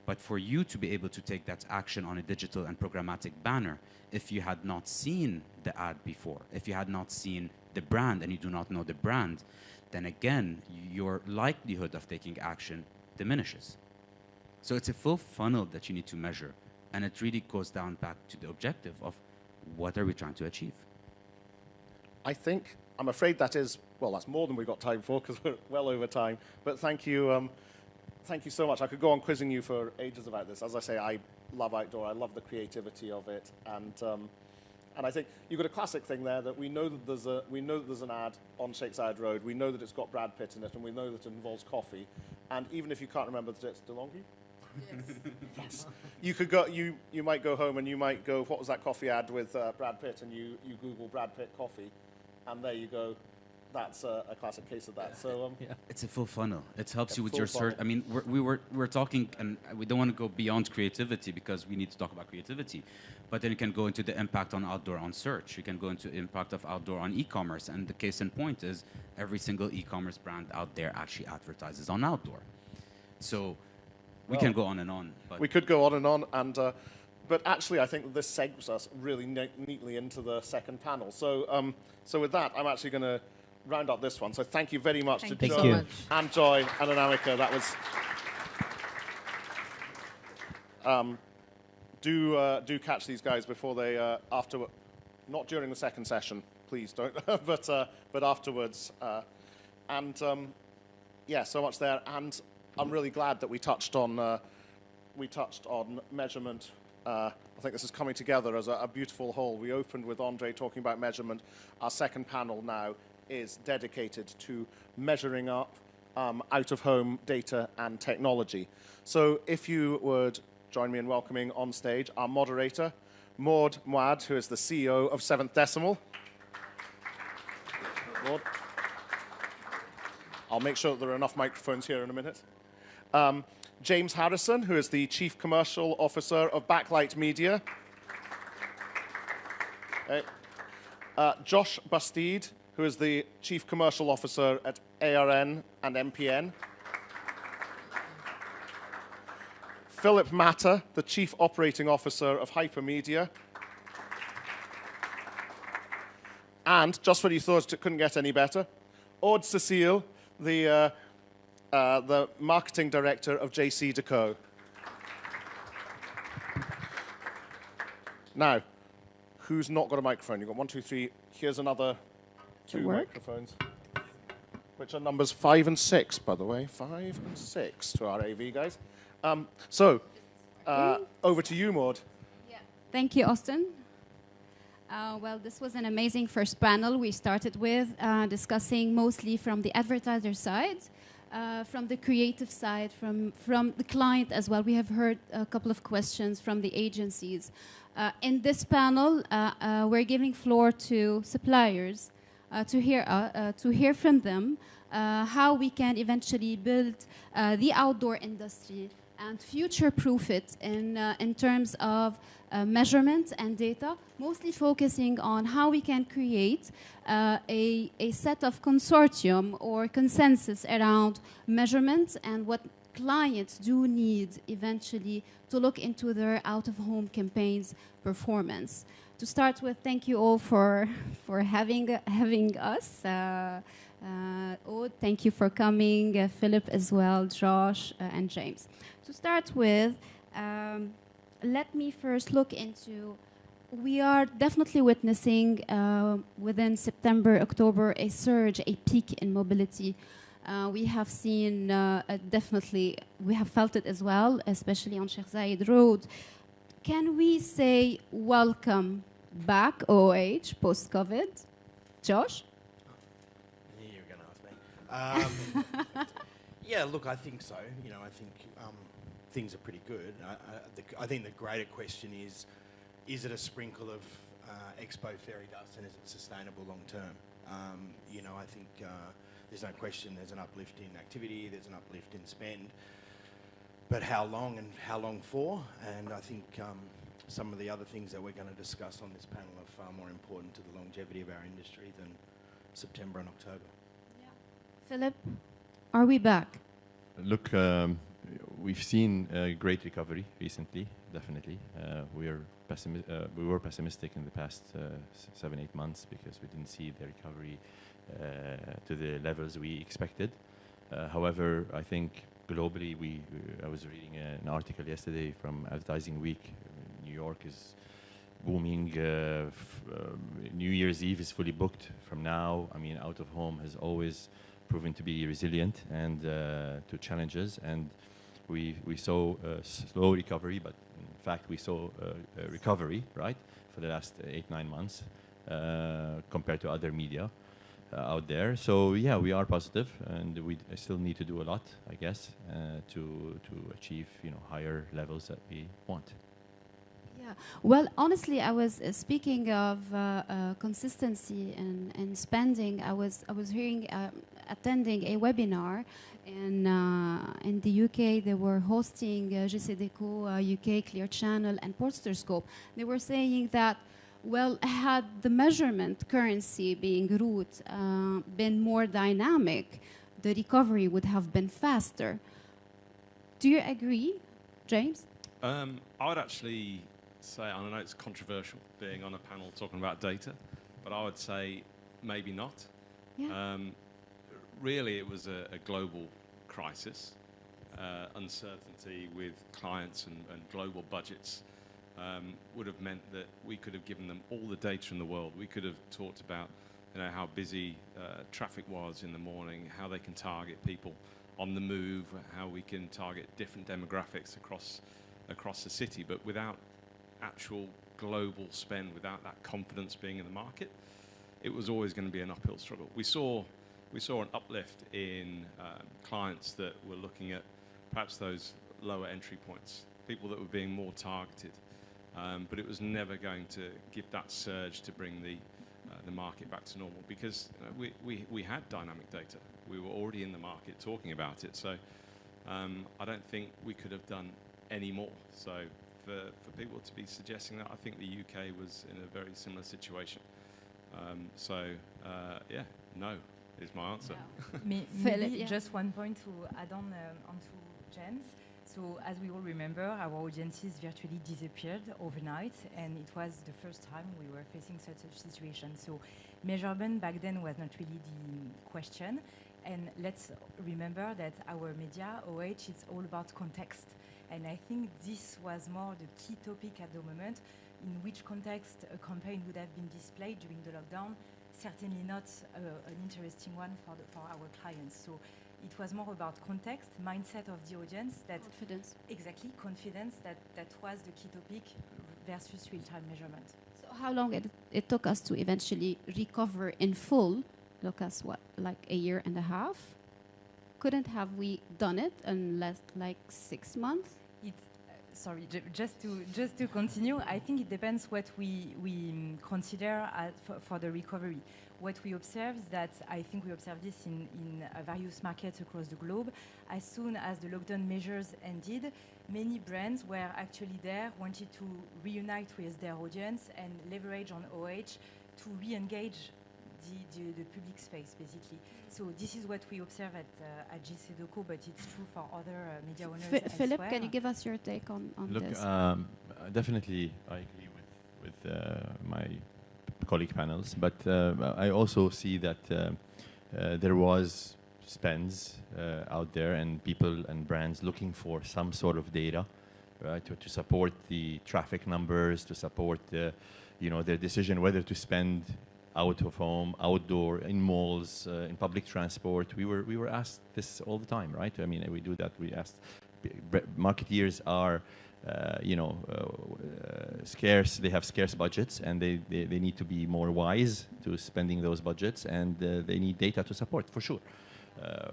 But for you to be able to take that action on a digital and programmatic banner, if you had not seen the ad before, if you had not seen the brand and you do not know the brand, then again, your likelihood of taking action diminishes. So it's a full funnel that you need to measure. And it really goes down back to the objective of what are we trying to achieve? I'm afraid that is, well, that's more than we've got time for because we're well over time. But thank you so much. I could go on quizzing you for ages about this. As I say, I love outdoor. I love the creativity of it. And I think you've got a classic thing there that we know that there's an ad on Shakespeare Road. We know that it's got Brad Pitt in it, and we know that it involves coffee. And even if you can't remember that it's DeLonghi, yes. You could go. You might go home and you might go, what was that coffee ad with Brad Pitt? And you Google Brad Pitt coffee, and there you go. That's a classic case of that. So it's a full funnel. It helps you with full your search. funnel. I mean, we're talking, and we don't want to go beyond creativity because we need to talk about creativity. But then you can go into the impact on outdoor on search. You can go into impact of outdoor on e-commerce. And the case in point is every single e-commerce brand out there actually advertises on outdoor. So we can go on and on. But we could go on and on, but actually, I think that this segues us really neatly into the second panel. So, so with that, I'm actually going to round up this one. So thank you very much to Thank you Joe so much. and Joy and Anamika. That was. Do catch these guys before they after, not during the second session, please don't, but afterwards. Yeah, so much there, and I'm really glad that we touched on measurement. I think this is coming together as a beautiful whole. We opened with Andre talking about measurement. Our second panel now is dedicated to measuring up out-of-home data and technology. So if you would join me in welcoming on stage our moderator, Maud Muad, who is the CEO of Seventh Decimal. Maud. I'll make sure that there are enough microphones here in a minute. James Harrison, who is the Chief Commercial Officer of Backlight Media. Okay. Josh Bastide, who is the Chief Commercial Officer at ARN and MPN. Philip Matter, the Chief Operating Officer of Hypermedia. And, just when you thought it couldn't get any better, Aude Cecile, the Marketing Director of JC Deco. Now, who's not got a microphone? You've got 1, 2, 3. Here's another 2 microphones, which are numbers 5 and 6, by the way. 5 and 6 to our AV guys. Over to you, Maud. Yeah. Thank you, Austin. Well, this was an amazing first panel we started with, discussing mostly from the advertiser side, from the creative side, from the client as well. We have heard a couple of questions from the agencies. In this panel, we're giving floor to suppliers to hear from them how we can eventually build the outdoor industry and future-proof it in terms of measurement and data, mostly focusing on how we can create a set of consortium or consensus around measurement and what clients do need eventually to look into their out-of-home campaigns performance. To start with, thank you all for having us. Aude, thank you for coming. Philip as well, Josh, and James. To start with, let me first look into, we are definitely witnessing within September, October, a surge, a peak in mobility. We have seen definitely, we have felt it as well, especially on Sheikh Zayed Road. Can we say welcome back, OH, post-COVID? Josh? You were going to ask me. Yeah, look, I think so. You know, I think things are pretty good. I think the greater question is it a sprinkle of Expo fairy dust and is it sustainable long term? You know, I think there's no question there's an uplift in activity, there's an uplift in spend. but how long and how long for? And I think some of the other things that we're going to discuss on this panel are far more important to the longevity of our industry than September and October. Philip, are we back? Look, we've seen a great recovery recently, definitely. We were pessimistic in the past 7-8 months because we didn't see the recovery to the levels we expected. However, I think globally, I was reading an article yesterday from Advertising Week. New York is booming. New Year's Eve is fully booked from now. I mean, out of home has always proven to be resilient and to challenges. And we saw a slow recovery, but in fact, we saw a recovery, right, for the last 8-9 months compared to other media out there. So yeah, we are positive, and we still need to do a lot, I guess, to achieve higher levels that we want. Yeah. Well, honestly, I was speaking of consistency and spending. I was hearing attending a webinar in the UK. They were hosting GCDeco UK, Clear Channel, and Portster Scope. They were saying that, well, had the measurement currency being root been more dynamic, the recovery would have been faster. Do you agree, James? I would actually say, I know it's controversial being on a panel talking about data, but I would say maybe not. Yeah. Really, it was a global crisis. Uncertainty with clients and global budgets would have meant that we could have given them all the data in the world. We could have talked about how busy traffic was in the morning, how they can target people on the move, how we can target different demographics across the city, but without actual global spend, without that confidence being in the market, it was always going to be an uphill struggle. We saw an uplift in clients that were looking at perhaps those lower entry points, people that were being more targeted, but it was never going to give that surge to bring the market back to normal, because we had dynamic data. We were already in the market talking about it, so I don't think we could have done any more. So for people to be suggesting that, I think the UK was in a very similar situation. Yeah, no is my answer. Yeah. Philip, Maybe yeah. just one point to add on onto James. So as we all remember, our audiences virtually disappeared overnight, and it was the first time we were facing such a situation. So measurement back then was not really the question. And let's remember that our media, OH, it's all about context. And I think this was more the key topic at the moment, in which context a campaign would have been displayed during the lockdown. Certainly not an interesting one for our clients. So it was more about context, mindset of the audience. Confidence. Exactly, confidence that was the key topic versus real-time measurement. So how long it took us to eventually recover in full? Took us what, like a year and a half? Couldn't have we done it in less like 6 months? Just to continue, I think it depends what we consider for the recovery. What we observe is that I think we observe this in various markets across the globe. As soon as the lockdown measures ended, many brands were actually there, wanted to reunite with their audience and leverage on OH to re-engage the public space, basically. So this is what we observe at GCDeco, but it's true for other media owners Philip, elsewhere. can you give us your take on Look, this? definitely I agree with my colleague panels, but I also see that there was spends out there and people and brands looking for some sort of data, right, to support the traffic numbers, to support their decision whether to spend out of home, outdoor, in malls, in public transport. We were asked this all the time, right? I mean, we do that. We asked. Marketeers are, scarce. They have scarce budgets, and they need to be more wise to spending those budgets, and they need data to support, for sure.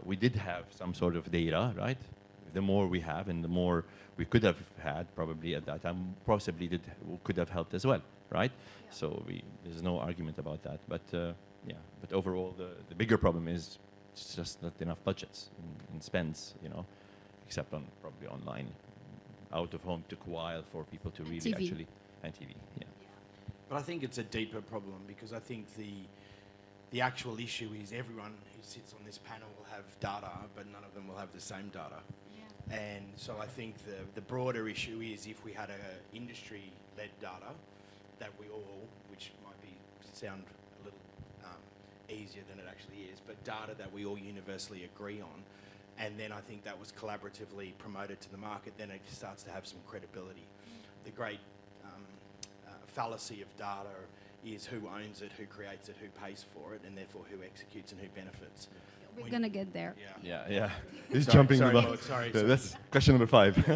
We did have some sort of data, right? The more we have, and the more we could have had, probably at that time, possibly could have helped as well, right? Yeah. So there's no argument about that. But but overall, the bigger problem is it's just not enough budgets and spends, except on probably online. Out of home took a while for people to really TV. actually, and TV, yeah. But I think it's a deeper problem because I think the actual issue is everyone who sits on this panel will have data, but none of them will have the same data. And so I think the broader issue is if we had a industry-led data that we all, which might sound a little easier than it actually is, but data that we all universally agree on, and then I think that was collaboratively promoted to the market, then it starts to have some credibility. The great fallacy of data is who owns it, who creates it, who pays for it, and therefore who executes and who benefits. We're going to get there. Yeah. He's Sorry, jumping sorry, the Lord, sorry. That's question number 5.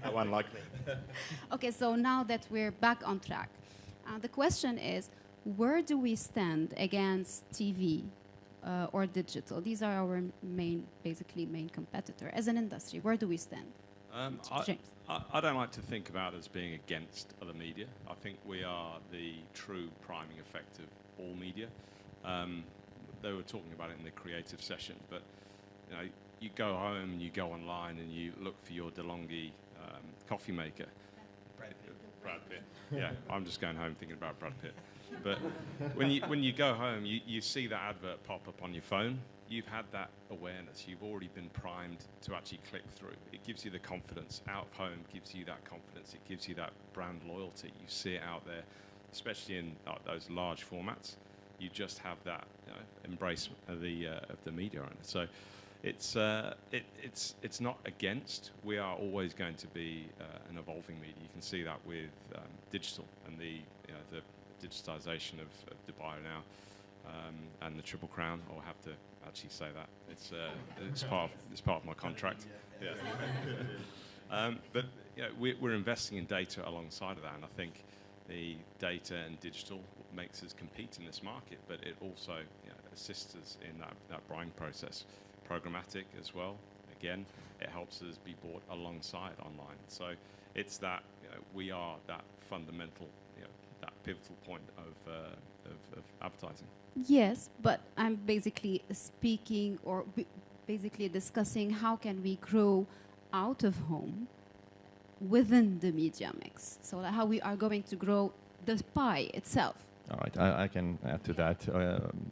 No one like me. Okay, so now that we're back on track, the question is, where do we stand against TV or digital? These are our basically main competitor. As an industry, where do we stand? James. I don't like to think about as being against other media. I think we are the true priming effect of all media. They were talking about it in the creative session, but you go home and you go online and you look for your DeLonghi coffee maker. Brad Pitt. Yeah, I'm just going home thinking about Brad Pitt. But when you go home, you see that advert pop up on your phone. You've had that awareness. You've already been primed to actually click through. It gives you the confidence. Out of home gives you that confidence. It gives you that brand loyalty. You see it out there, especially in those large formats. You just have that embrace of the media on it. So it's not against. We are always going to be an evolving media. You can see that with digital and the digitization of Dubai now, and the Triple Crown. I'll have to actually say that it's part of my contract. Yeah. But we're investing in data alongside of that, and I think the data and digital makes us compete in this market, but it also assists us in that buying process. Programmatic as well. Again, it helps us be bought alongside online. So it's that we are that fundamental, that pivotal point of advertising. Yes, but I'm basically speaking or basically discussing how can we grow out of home within the media mix. So how we are going to grow the pie itself. All right, I can add to that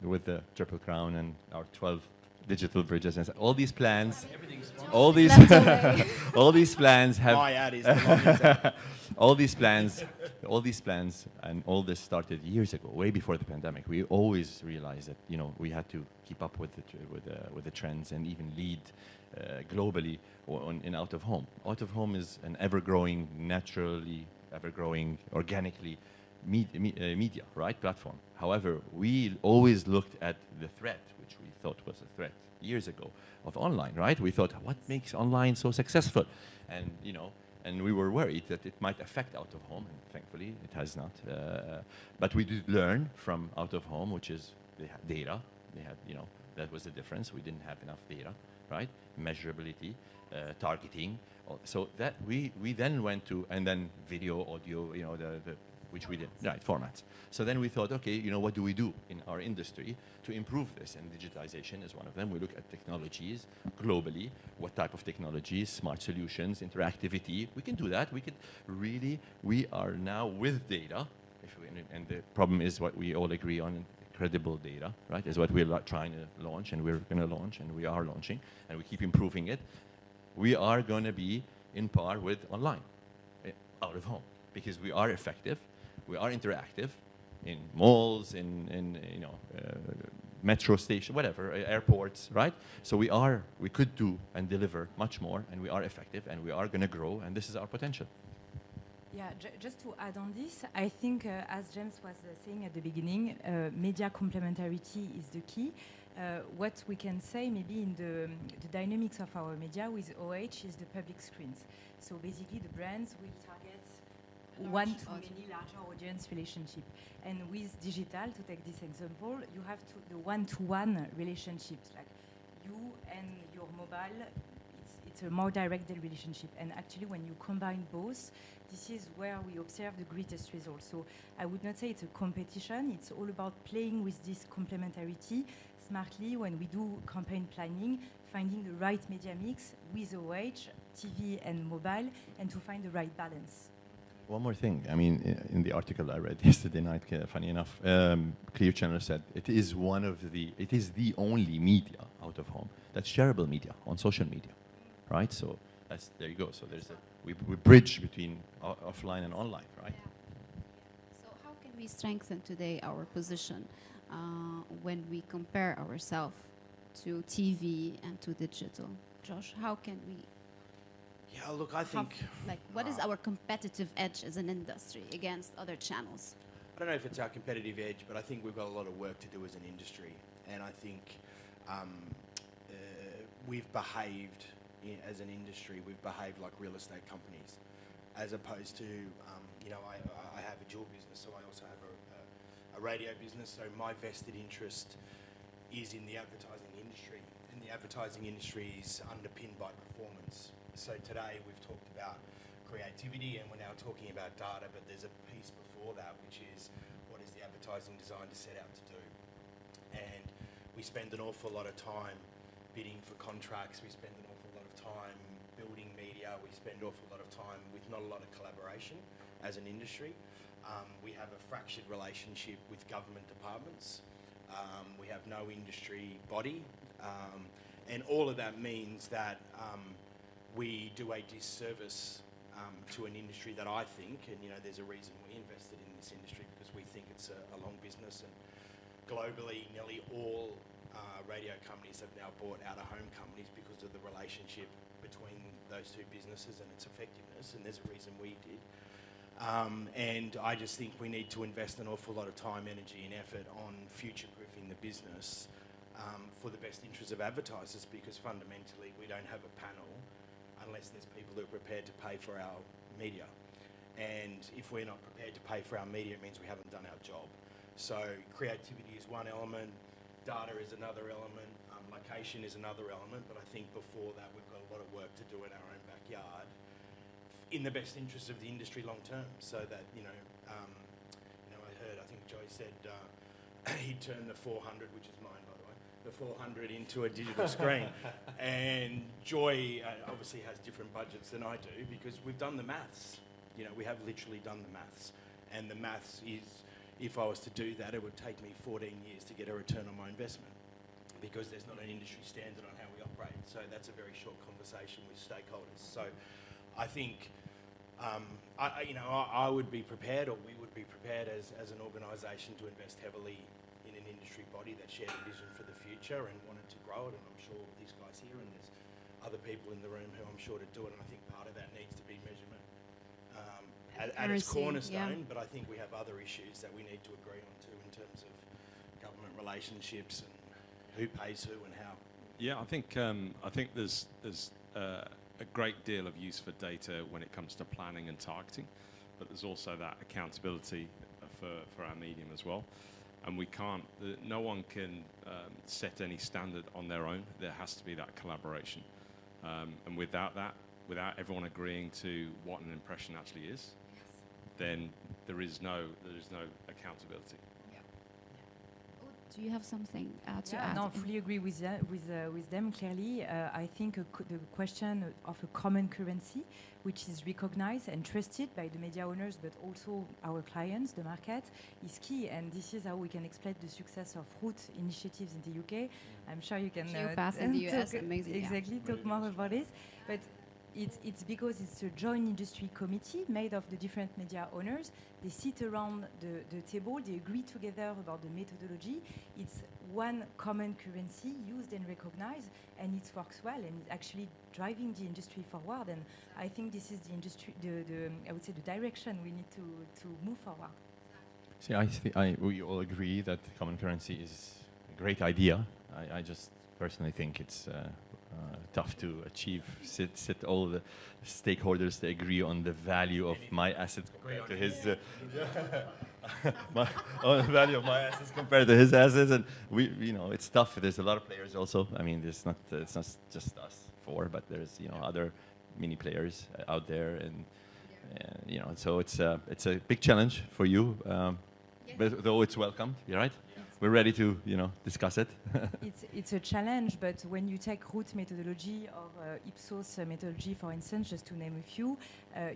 with the Triple Crown and our 12 digital bridges and all these plans. All these plans have. My ad is the longest ad. all these plans, and all this started years ago, way before the pandemic. We always realized that we had to keep up with the trends and even lead globally in out of home. Out of home is an ever-growing, naturally ever-growing, organically media, right? Platform. However, we always looked at the threat, which we thought was a threat years ago of online, right? We thought, what makes online so successful? And and we were worried that it might affect out of home, and thankfully it has not. But we did learn from out of home, which is they had data. They had, that was the difference. We didn't have enough data, right? Measurability, targeting. So that we then went to, and then video, audio, which we did, right, formats. So then we thought, okay, what do we do in our industry to improve this? And digitization is one of them. We look at technologies globally, what type of technologies, smart solutions, interactivity. We can do that. We are now with data, and the problem is what we all agree on, credible data, right, is what we're trying to launch, and we're going to launch, and we are launching, and we keep improving it. We are going to be in par with online, out of home, because we are effective. We are interactive in malls, in metro station, whatever, airports, right? So we could do and deliver much more, and we are effective, and we are going to grow, and this is our potential. Yeah, just to add on this, I think, as James was saying at the beginning, media complementarity is the key. What we can say maybe in the dynamics of our media with OH is the public screens. So basically the brands will target one-to-many larger audience relationship. And with digital, to take this example, you have the one-to-one relationships, like you and your mobile, it's a more direct relationship. And actually when you combine both, this is where we observe the greatest results. So I would not say it's a competition, it's all about playing with this complementarity, smartly when we do campaign planning, finding the right media mix with OH, TV and mobile, and to find the right balance. One more thing. I mean, in the article I read yesterday night, funny enough, Clear Channel said it is the only media out of home that's shareable media on social media, right? So there you go. So we bridge between offline and online, right? Yeah. So how can we strengthen today our position when we compare ourselves to TV and to digital? Josh, how can we? Yeah, look, I think... what is our competitive edge as an industry against other channels? I don't know if it's our competitive edge, but I think we've got a lot of work to do as an industry. And I think we've behaved, as an industry, we've behaved like real estate companies, as opposed to, I have a dual business, so I also have a radio business, so my vested interest is in the advertising industry, and the advertising industry is underpinned by performance. So today we've talked about creativity and we're now talking about data, but there's a piece before that which is what is the advertising designed to set out to do. And we spend an awful lot of time bidding for contracts, we spend an awful lot of time building media, we spend an awful lot of time with not a lot of collaboration as an industry. We have a fractured relationship with government departments. We have no industry body. And all of that means that we do a disservice to an industry that I think, and there's a reason we invested in this industry, because we think it's a long business, and globally nearly all radio companies have now bought out-of-home companies because of the relationship between those two businesses and its effectiveness, and there's a reason we did. And I just think we need to invest an awful lot of time, energy and effort on future-proofing the business for the best interests of advertisers, because fundamentally we don't have a panel unless there's people who are prepared to pay for our media. And if we're not prepared to pay for our media, it means we haven't done our job. So creativity is one element, data is another element, location is another element, but I think before that we've got a lot of work to do in our own backyard in the best interests of the industry long term, so that, I think Joey said he'd turn the 400, which is mine by the way, the 400 into a digital screen. And Joy obviously has different budgets than I do, because we've done the maths. We have literally done the maths. And the maths is, if I was to do that, it would take me 14 years to get a return on my investment, because there's not an industry standard on how we operate. So that's a very short conversation with stakeholders. So I think I would be prepared, or we would be prepared as an organisation, to invest heavily in an industry body that shared a vision for the future and wanted to grow it. And I'm sure these guys here, and there's other people in the room who I'm sure to do it. And I think part of that needs to be measurement at its cornerstone. But I think we have other issues that we need to agree on too, in terms of government relationships and who pays who and how. Yeah, I think there's a great deal of use for data when it comes to planning and targeting, but there's also that accountability for our medium as well. And we can't, no one can set any standard on their own. There has to be that collaboration. And without that, without everyone agreeing to what an impression actually is, then there is no accountability. Do you have something to Yeah, add? no, I fully agree with them, clearly. I think the question of a common currency, which is recognized and trusted by the media owners, but also our clients, the market, is key. And this is how we can explain the success of Route initiatives in the UK. I'm sure you can Geopath in the US, amazing. Exactly, talk more about this. But it's because it's a joint industry committee made of the different media owners. They sit around the table, they agree together about the methodology. It's one common currency used and recognized, and it works well, and it's actually driving the industry forward. And I think this is the industry, I would say the direction we need to move forward. See, we all agree that common currency is a great idea. I just personally think it's tough to achieve. Sit all the stakeholders to agree on the value of my assets compared to his on the value of my assets compared to his assets, and it's tough. There's a lot of players also. I mean, it's not just us four, but there's other mini players out there, and so it's a big challenge for you, but though it's welcomed. You're right. we're ready to, discuss it. It's a challenge, but when you take root methodology or Ipsos methodology, for instance, just to name a few,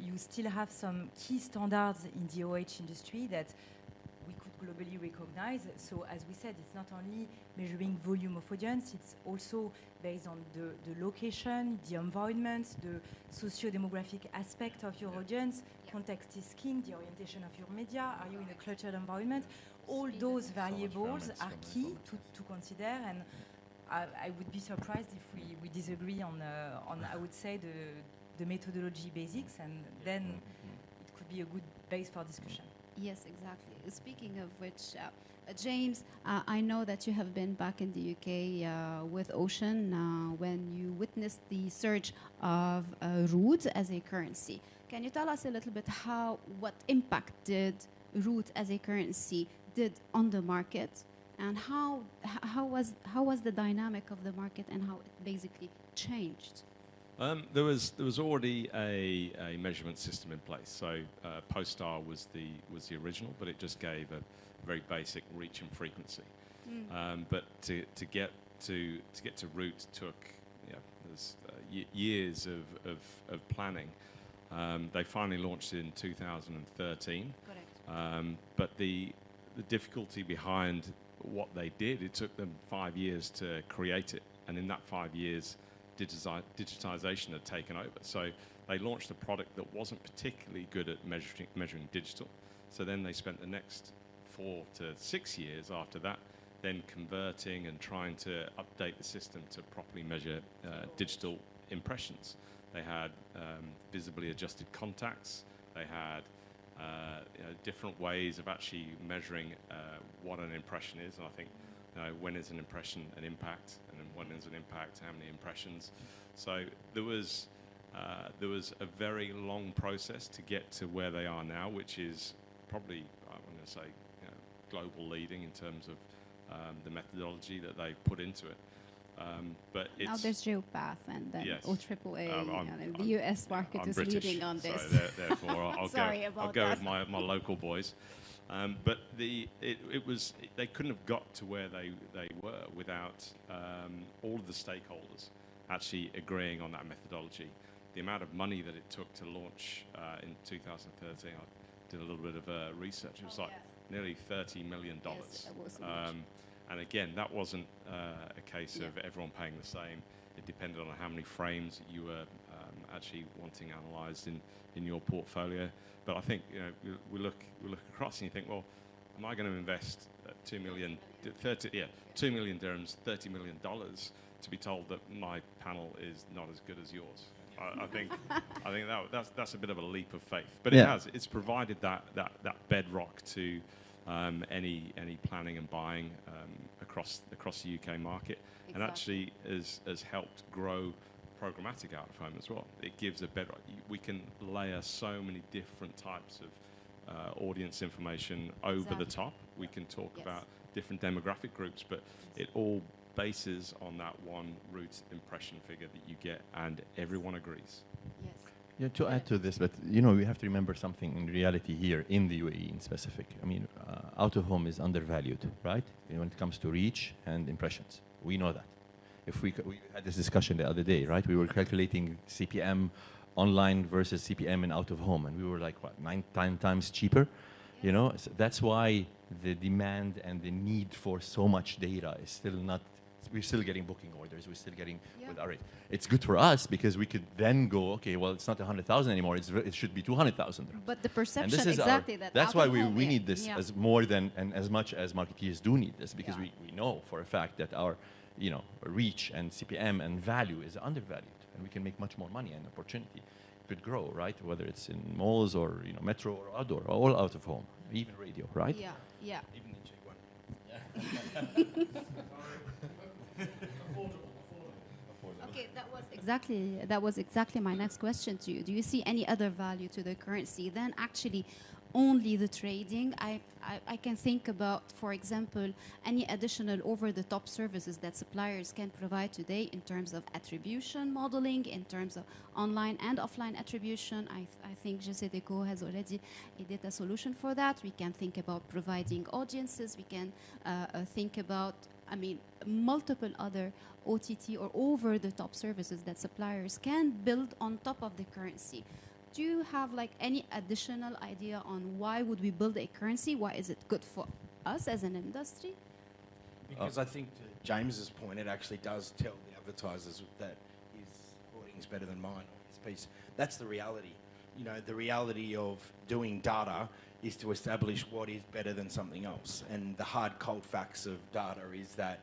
you still have some key standards in the OH industry that we could globally recognize. So as we said, it's not only measuring volume of audience, it's also based on the location, the environment, the socio-demographic aspect of your audience. Context is king, the orientation of your media, are you in a cluttered environment? All those variables are key to consider, and I would be surprised if we disagree on I would say, the methodology basics, and then it could be a good base for discussion. Yes, exactly. Speaking of which, James, I know that you have been back in the UK with Ocean when you witnessed the surge of root as a currency. Can you tell us a little bit what impact did root as a currency did on the market, and how was the dynamic of the market and how it basically changed? There was already a measurement system in place. So PostStar was the original, but it just gave a very basic reach and frequency. But to get to root took years of planning. They finally launched in 2013. Correct. But the difficulty behind what they did, it took them 5 years to create it, and in that 5 years, digitization had taken over. So they launched a product that wasn't particularly good at measuring digital. So then they spent the next 4 to 6 years after that then converting and trying to update the system to properly measure digital impressions. They had visibly adjusted contacts. They had different ways of actually measuring what an impression is. And I think when is an impression an impact, and then when is an impact, how many impressions. So there was a very long process to get to where they are now, which is probably, I'm going to say, global leading in terms of the methodology that they've put into it. But it's now there's GeoPath and then yes. OAAA, the US market I'm is British, leading on this. So therefore, I'll go with my local boys. But they couldn't have got to where they were without all of the stakeholders actually agreeing on that methodology. The amount of money that it took to launch in 2013, I did a little bit of research. It was nearly $30 million. Yes, it was and again, that wasn't a case of everyone paying the same. It depended on how many frames you were actually wanting analysed in your portfolio. But I think we look across and you think, well, am I going to invest 2 million dirhams, $30 million to be told that my panel is not as good as yours? I think that's a bit of a leap of faith. But it's provided that bedrock to any planning and buying across the UK market, and actually has helped grow programmatic out of home as well. It gives a better. We can layer so many different types of audience information over the top. We can talk about different demographic groups, but it all bases on that one root impression figure that you get, and everyone agrees. Yes. Yeah, to add to this, but we have to remember something in reality here in the UAE in specific. I mean, out of home is undervalued, right? When it comes to reach and impressions, we know that. If we had this discussion the other day, right? We were calculating CPM online versus CPM in out of home, and we were like, what, 9 times cheaper? So that's why the demand and the need for so much data is still not. We're still getting booking orders. We're still getting with our rate. It's good for us because we could then go, okay, well, it's not 100,000 anymore. It should be 200,000. But the perception, and this is exactly that's why we need this as more than and as much as marketeers do need this, because we know for a fact that our reach and CPM and value is undervalued, and we can make much more money and opportunity could grow, right? Whether it's in malls or metro or outdoor, or all out of home, even radio, right? Yeah. Even in J1. Okay, that was exactly my next question to you. Do you see any other value to the currency than actually only the trading. I can think about, for example, any additional over-the-top services that suppliers can provide today in terms of attribution modeling, in terms of online and offline attribution. I think GCDeco has already a data solution for that. We can think about providing audiences. We can think about, I mean, multiple other OTT or over-the-top services that suppliers can build on top of the currency. Do you have like any additional idea on why would we build a currency? Why is it good for us as an industry? Because I think to James's point, it actually does tell the advertisers that his hoarding's better than mine or his piece. That's the reality. You know, the reality of doing data is to establish what is better than something else. And the hard, cold facts of data is that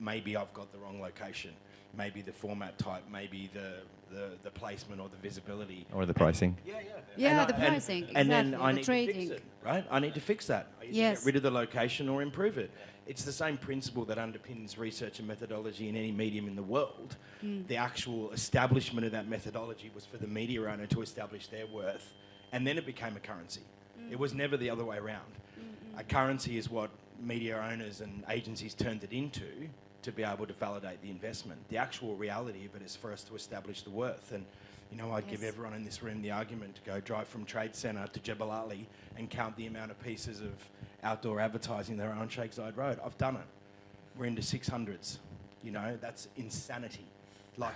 maybe I've got the wrong location, maybe the format type, maybe the placement or the visibility. Or the pricing. Yeah, the pricing, and exactly, then I the need trading. to fix it, right? I need to fix that. I either Yes. get rid of the location or improve it. It's the same principle that underpins research and methodology in any medium in the world. The actual establishment of that methodology was for the media owner to establish their worth, and then it became a currency. It was never the other way around. A currency is what media owners and agencies turned it into to be able to validate the investment. The actual reality of it is for us to establish the worth. And, you know, I'd give everyone in this room the argument to go drive from Trade Centre to Jebel Ali and count the amount of pieces of outdoor advertising that are on Sheikh Zayed Road. I've done it. We're into 600s. You know, that's insanity. Like,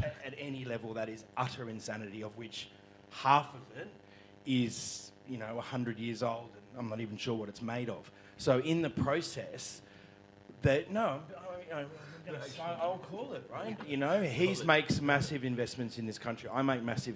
at any level, that is utter insanity, of which half of it is, you know, 100 years old, and I'm not even sure what it's made of. So in the process, I'll call it, right? You know, he makes massive investments in this country.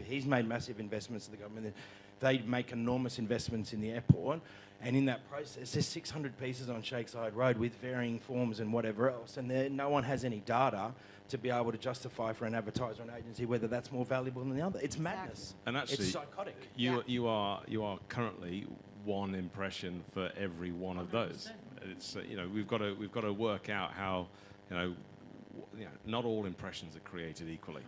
He's made massive investments in the government. They make enormous investments in the airport. And in that process, there's 600 pieces on Sheikh Zayed Road with varying forms and whatever else. And no one has any data to be able to justify for an advertiser or an agency whether that's more valuable than the other. It's madness. And actually, it's psychotic. You are currently one impression for every one of those. It's you know, we've got to work out how, you know, not all impressions are created equally.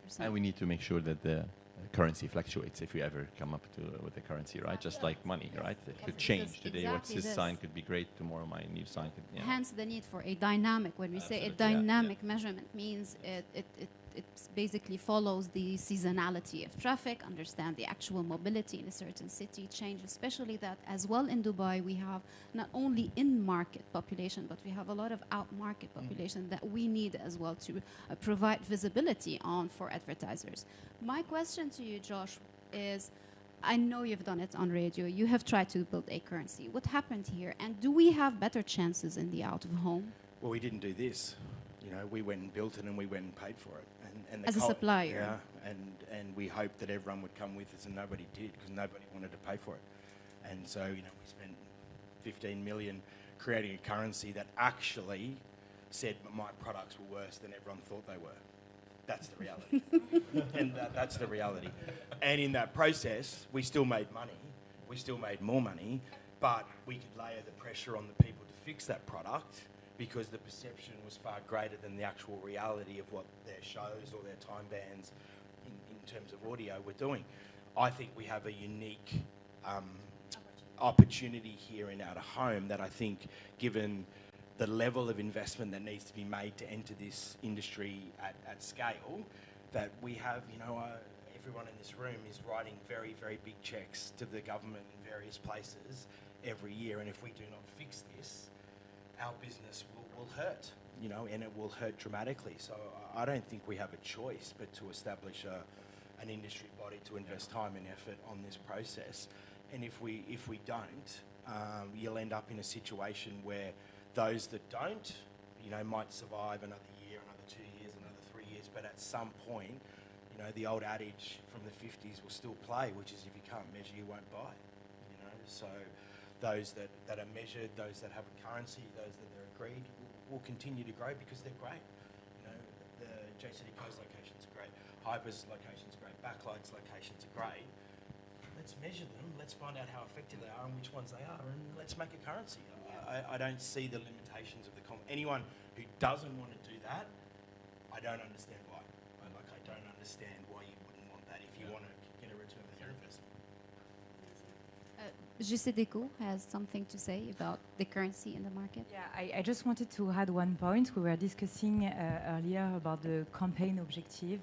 100%. And we need to make sure that the currency fluctuates if we ever come up with the currency, right? Just like money, right? It could change today. exactly What's this this. sign could be great. Tomorrow my new sign could, you know. Hence the need for a dynamic. When we say a Absolutely, yeah, dynamic measurement means it basically follows the seasonality of traffic, understand the actual mobility in a certain city, change, especially that as well in Dubai we have not only in-market population, but we have a lot of out-market population that we need as well to provide visibility on for advertisers. My question to you, Josh, is I know you've done it on radio. You have tried to build a currency. What happened here? And do we have better chances in the out-of-home? Well, we didn't do this. You know, we went and built it and we went and paid for it. And As a supplier. Yeah, and we hoped that everyone would come with us, and nobody did because nobody wanted to pay for it. And so, you know, we spent 15 million creating a currency that actually said my products were worse than everyone thought they were. That's the reality. And that's the reality. And in that process, we still made money. We still made more money, but we could layer the pressure on the people to fix that product because the perception was far greater than the actual reality of what their shows or their time bands in terms of audio were doing. I think we have a unique opportunity here in Out of Home that I think, given the level of investment that needs to be made to enter this industry at scale, that we have, you know, everyone in this room is writing very, very big checks to the government in various places every year. And if we do not fix this, our business will hurt, you know, and it will hurt dramatically. So I don't think we have a choice but to establish an industry body to invest time and effort on this process. And if we don't, you'll end up in a situation where those that don't, you know, might survive another year, another 2 years, another 3 years, but at some point, you know, the old adage from the 50s will still play, which is if you can't measure, you won't buy, you know. So those that are measured, those that have a currency, those that are agreed, will continue to grow because they're great. You know, the JCD Post locations are great, Hyper's locations are great, Backlight's locations are great. Let's measure them, let's find out how effective they are and which ones they are, and let's make a currency. I don't see the limitations of the anyone who doesn't want to do that, I don't understand why. I don't understand why you wouldn't want that if you want to get a return on your investment. Deco has something to say about the currency in the market. Yeah, I just wanted to add one point. We were discussing earlier about the campaign objective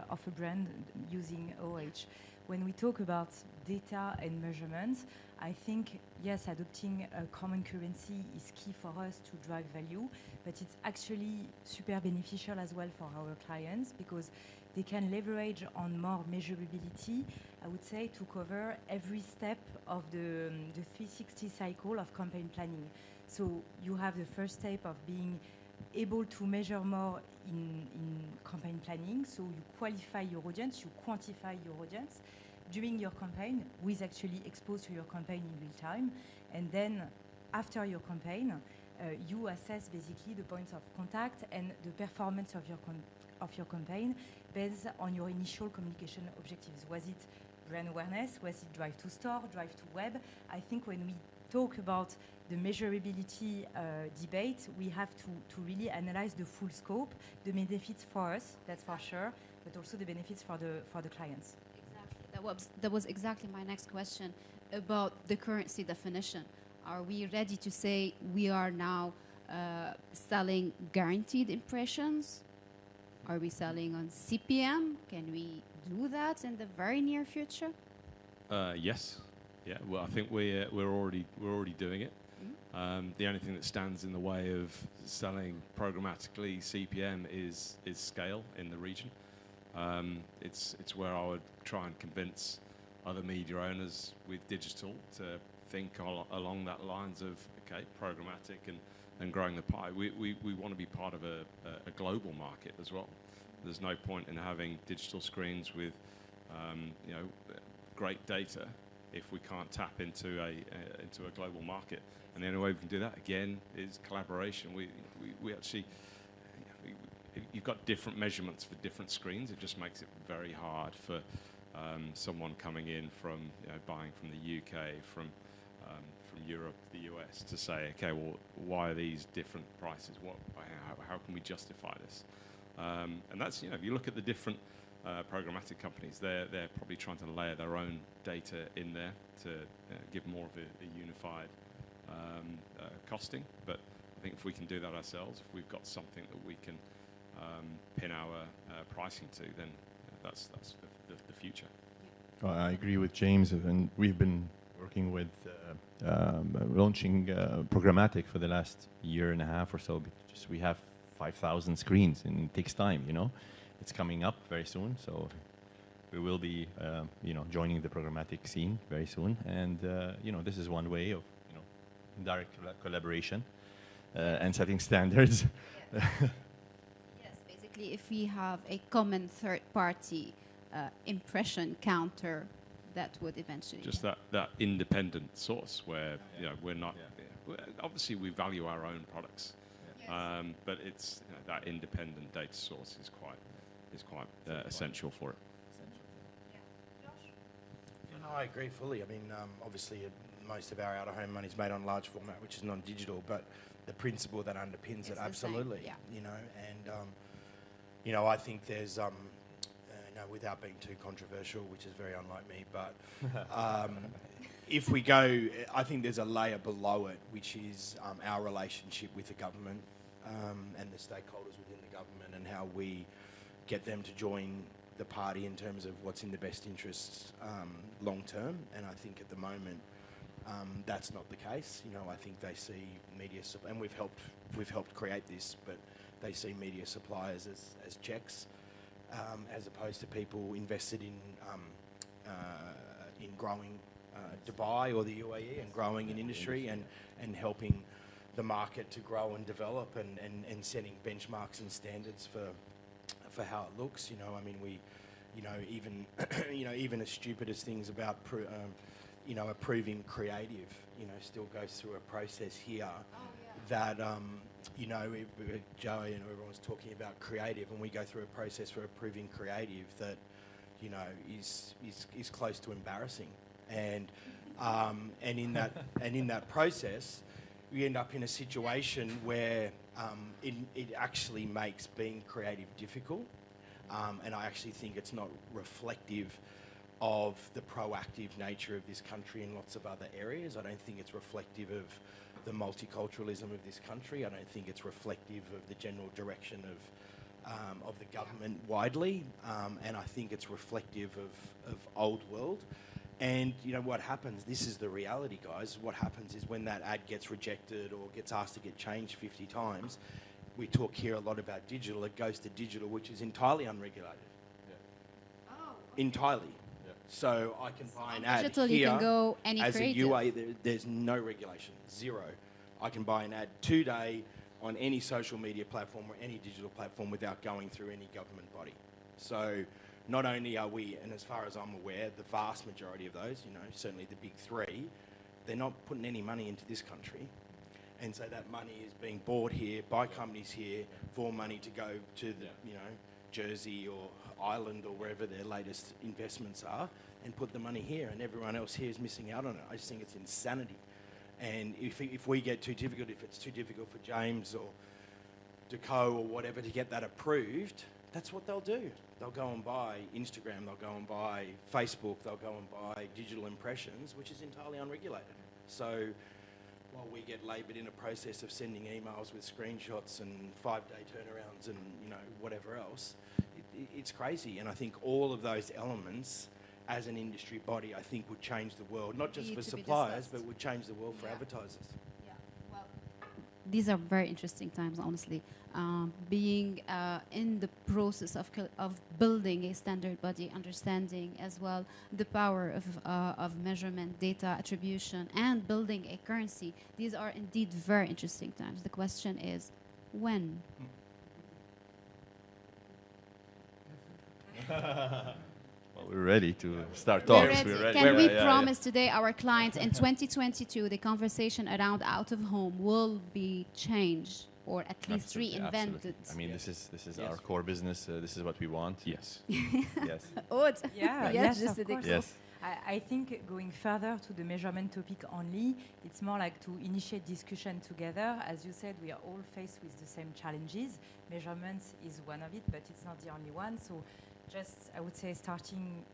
of a brand using OH. When we talk about data and measurements, I think, yes, adopting a common currency is key for us to drive value, but it's actually super beneficial as well for our clients because they can leverage on more measurability, I would say, to cover every step of the 360 cycle of campaign planning. So you have the first step of being able to measure more in campaign planning. So you qualify your audience, you quantify your audience during your campaign with actually exposed to your campaign in real time. And then after your campaign, you assess basically the points of contact and the performance of your campaign based on your initial communication objectives. Was it brand awareness? Was it drive to store, drive to web? I think when we talk about the measurability debate, we have to really analyze the full scope, the benefits for us, that's for sure, but also the benefits for the clients. Exactly. That was exactly my next question about the currency definition. Are we ready to say we are now selling guaranteed impressions? Are we selling on CPM? Can we do that in the very near future? Yes. Yeah. Well, I think we're already doing it. The only thing that stands in the way of selling programmatically CPM is scale in the region. It's where I would try and convince other media owners with digital to think along that lines of programmatic and growing the pie. We want to be part of a global market as well. There's no point in having digital screens with great data if we can't tap into a global market. And the only way we can do that again is collaboration. We actually you've got different measurements for different screens. It just makes it very hard for someone coming in from buying from the UK, from Europe, the US, to say, okay, well, why are these different prices? How can we justify this? And that's if you look at the different programmatic companies, they're probably trying to layer their own data in there to give more of a unified costing. But I think if we can do that ourselves, if we've got something that we can pin our pricing to, then that's the future. Well, I agree with James, and we've been working with launching programmatic for the last year and a half or so. Just we have 5,000 screens, and it takes time. It's coming up very soon, so we will be joining the programmatic scene very soon. And this is one way of indirect collaboration and setting standards. Yes, basically, if we have a common third-party impression counter, that would eventually just that independent source where we're not. Obviously, we value our own products, but it's that independent data source is quite essential for it. I agree fully. I mean, obviously, most of our out-of-home money is made on large format, which is non-digital, but the principle that underpins it, absolutely. And I think there's without being too controversial, which is very unlike me, but if we go, I think there's a layer below it, which is our relationship with the government and the stakeholders within the government, and how we get them to join the party in terms of what's in the best interests long term. And I think at the moment that's not the case. I think they see media and we've helped create this, but they see media suppliers as checks, as opposed to people invested in growing Dubai or the UAE and growing an industry and helping the market to grow and develop and setting benchmarks and standards for how it looks. I mean, we, even as stupid as things about approving creative, still goes through a process here that Joey and everyone's talking about creative, and we go through a process for approving creative that is close to embarrassing, and in that process we end up in a situation where it actually makes being creative difficult, and I actually think it's not reflective of the proactive nature of this country in lots of other areas. I don't think it's reflective of the multiculturalism of this country. I don't think it's reflective of the general direction of the government widely, and I think it's reflective of old world. And you know what happens, this is the reality, guys, what happens is when that ad gets rejected or gets asked to get changed 50 times, we talk here a lot about digital, it goes to digital, which is entirely unregulated. Oh, Entirely. So I can buy an ad digital, here you can go any as creative. a UA, there's no regulation, zero. I can buy an ad today on any social media platform or any digital platform without going through any government body. So not only are we, and as far as I'm aware, the vast majority of those, you know, certainly the big three, they're not putting any money into this country. And so that money is being bought here by companies here for money to go to the, you know, Jersey or Ireland or wherever their latest investments are and put the money here, and everyone else here is missing out on it. I just think it's insanity. And if we get too difficult, if it's too difficult for James or Deco or whatever to get that approved, that's what they'll do. They'll go and buy Instagram, they'll go and buy Facebook, they'll go and buy digital impressions, which is entirely unregulated. So while we get laboured in a process of sending emails with screenshots and 5-day turnarounds and, you know, whatever else, it's crazy. And I think all of those elements as an industry body, I think would change the world, not just Need for to be suppliers, discussed. but would change the world for Yeah. advertisers. Yeah, well, these are very interesting times, honestly. Being in the process of building a standard body, understanding as well the power of measurement, data attribution, and building a currency. These are indeed very interesting times. The question is, when? Well, we're ready to start We're talks. ready. Can we promise today our clients in 2022 the conversation around out of home will be changed or at least Absolutely, reinvented? absolutely. I mean, this is our core business. This is what we want. Yes. Yes. Aude? Yes, just of the course. Yes. I think going further to the measurement topic only, it's more like to initiate discussion together. As you said, we are all faced with the same challenges. Measurements is one of it, but it's not the only one. So just, I would say, starting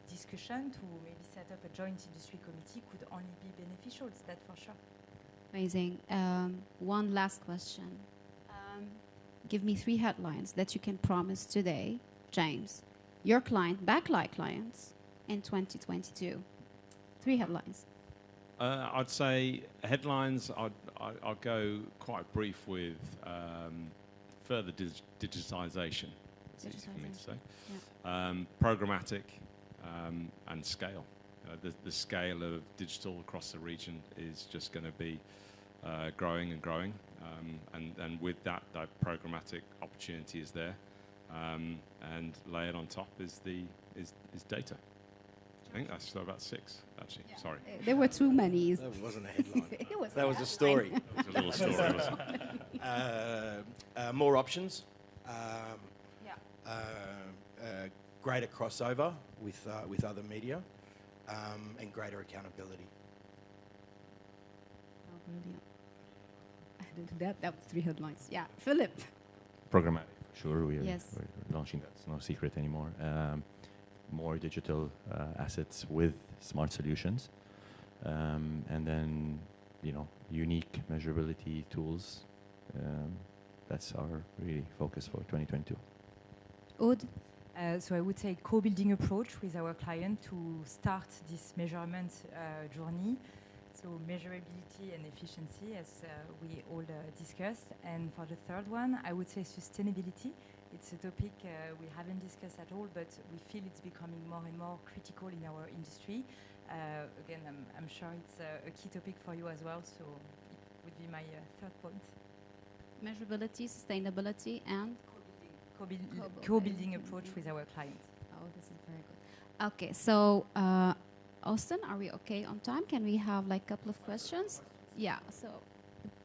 discussion to maybe set up a joint industry committee could only be beneficial, that's for sure. Amazing. One last question. Give me 3 headlines that you can promise today, James, your client, backlight clients, in 2022. 3 headlines. I'd say headlines. I'll go quite brief with further digitization. It's easy for me to say. Yeah. Programmatic and scale. The scale of digital across the region is just going to be growing and growing, and with that programmatic opportunity is there, and layered on top is data. I think that's about 6 actually. Yeah. Sorry, There were too many. That wasn't a headline. It was That was a story. it was a little story. Wasn't it? More options. Yeah. Greater crossover with other media, and greater accountability. Oh, brilliant. That was 3 headlines. Yeah. Philip. Programmatic, sure. Yes. We're launching that. It's no secret anymore. More digital assets with smart solutions, and then unique measurability tools. That's our really focus for 2022. Aude. So I would say co-building approach with our client to start this measurement journey. So measurability and efficiency, as we all discussed. And for the third one, I would say sustainability. It's a topic we haven't discussed at all, but we feel it's becoming more and more critical in our industry. Again, I'm sure it's a key topic for you as well, so it would be my third point. Measurability, sustainability, and Co-building approach with our clients. Oh, this is very good. Okay, so Austin, are we okay on time? Can we have like a couple of questions? Yeah, so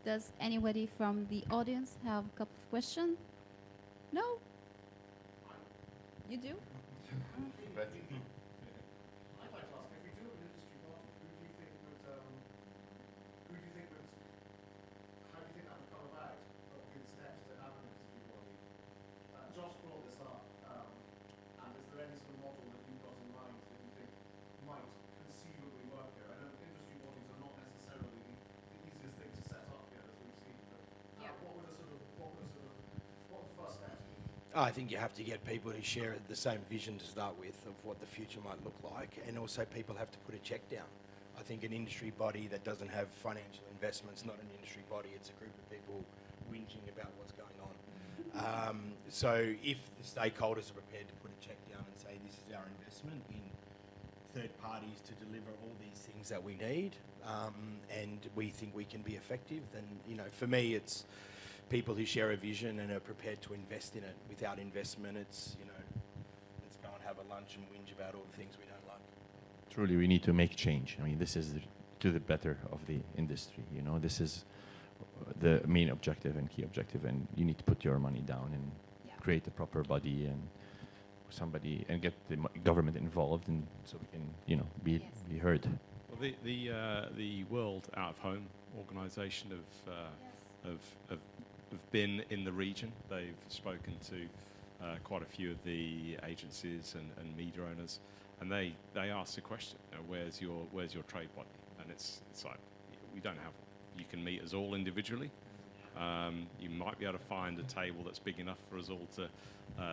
does anybody from the audience have a couple of questions? No? You do? I'd like to ask, if we do have an industry body, how do you think that would come about? What would be the steps to have an industry body? Josh brought this up, and is there any sort of model that you've got in mind that you I think you have to get people to share the same vision to start with of what the future might look like, and also people have to put a check down. I think an industry body that doesn't have financial investment's not an industry body, it's a group of people whinging about what's going on. So if the stakeholders are prepared to put a check down and say this is our investment in third parties to deliver all these things that we need, and we think we can be effective, then, you know, for me it's people who share a vision and are prepared to invest in it. Without investment, it's, you know, let's go and have a lunch and whinge about all the things we don't like. Truly, we need to make change. I mean, this is to the better of the industry. You know, this is the main objective and key objective, and you need to put your money down and create a proper body and somebody and get the government involved, and so we can, you know, be heard. Well, the World Out of Home organisation have been in the region. They've spoken to quite a few of the agencies and media owners, and they ask the question, you know, where's your trade body? And it's like, we don't have one. You can meet us all individually. You might be able to find a table that's big enough for us all to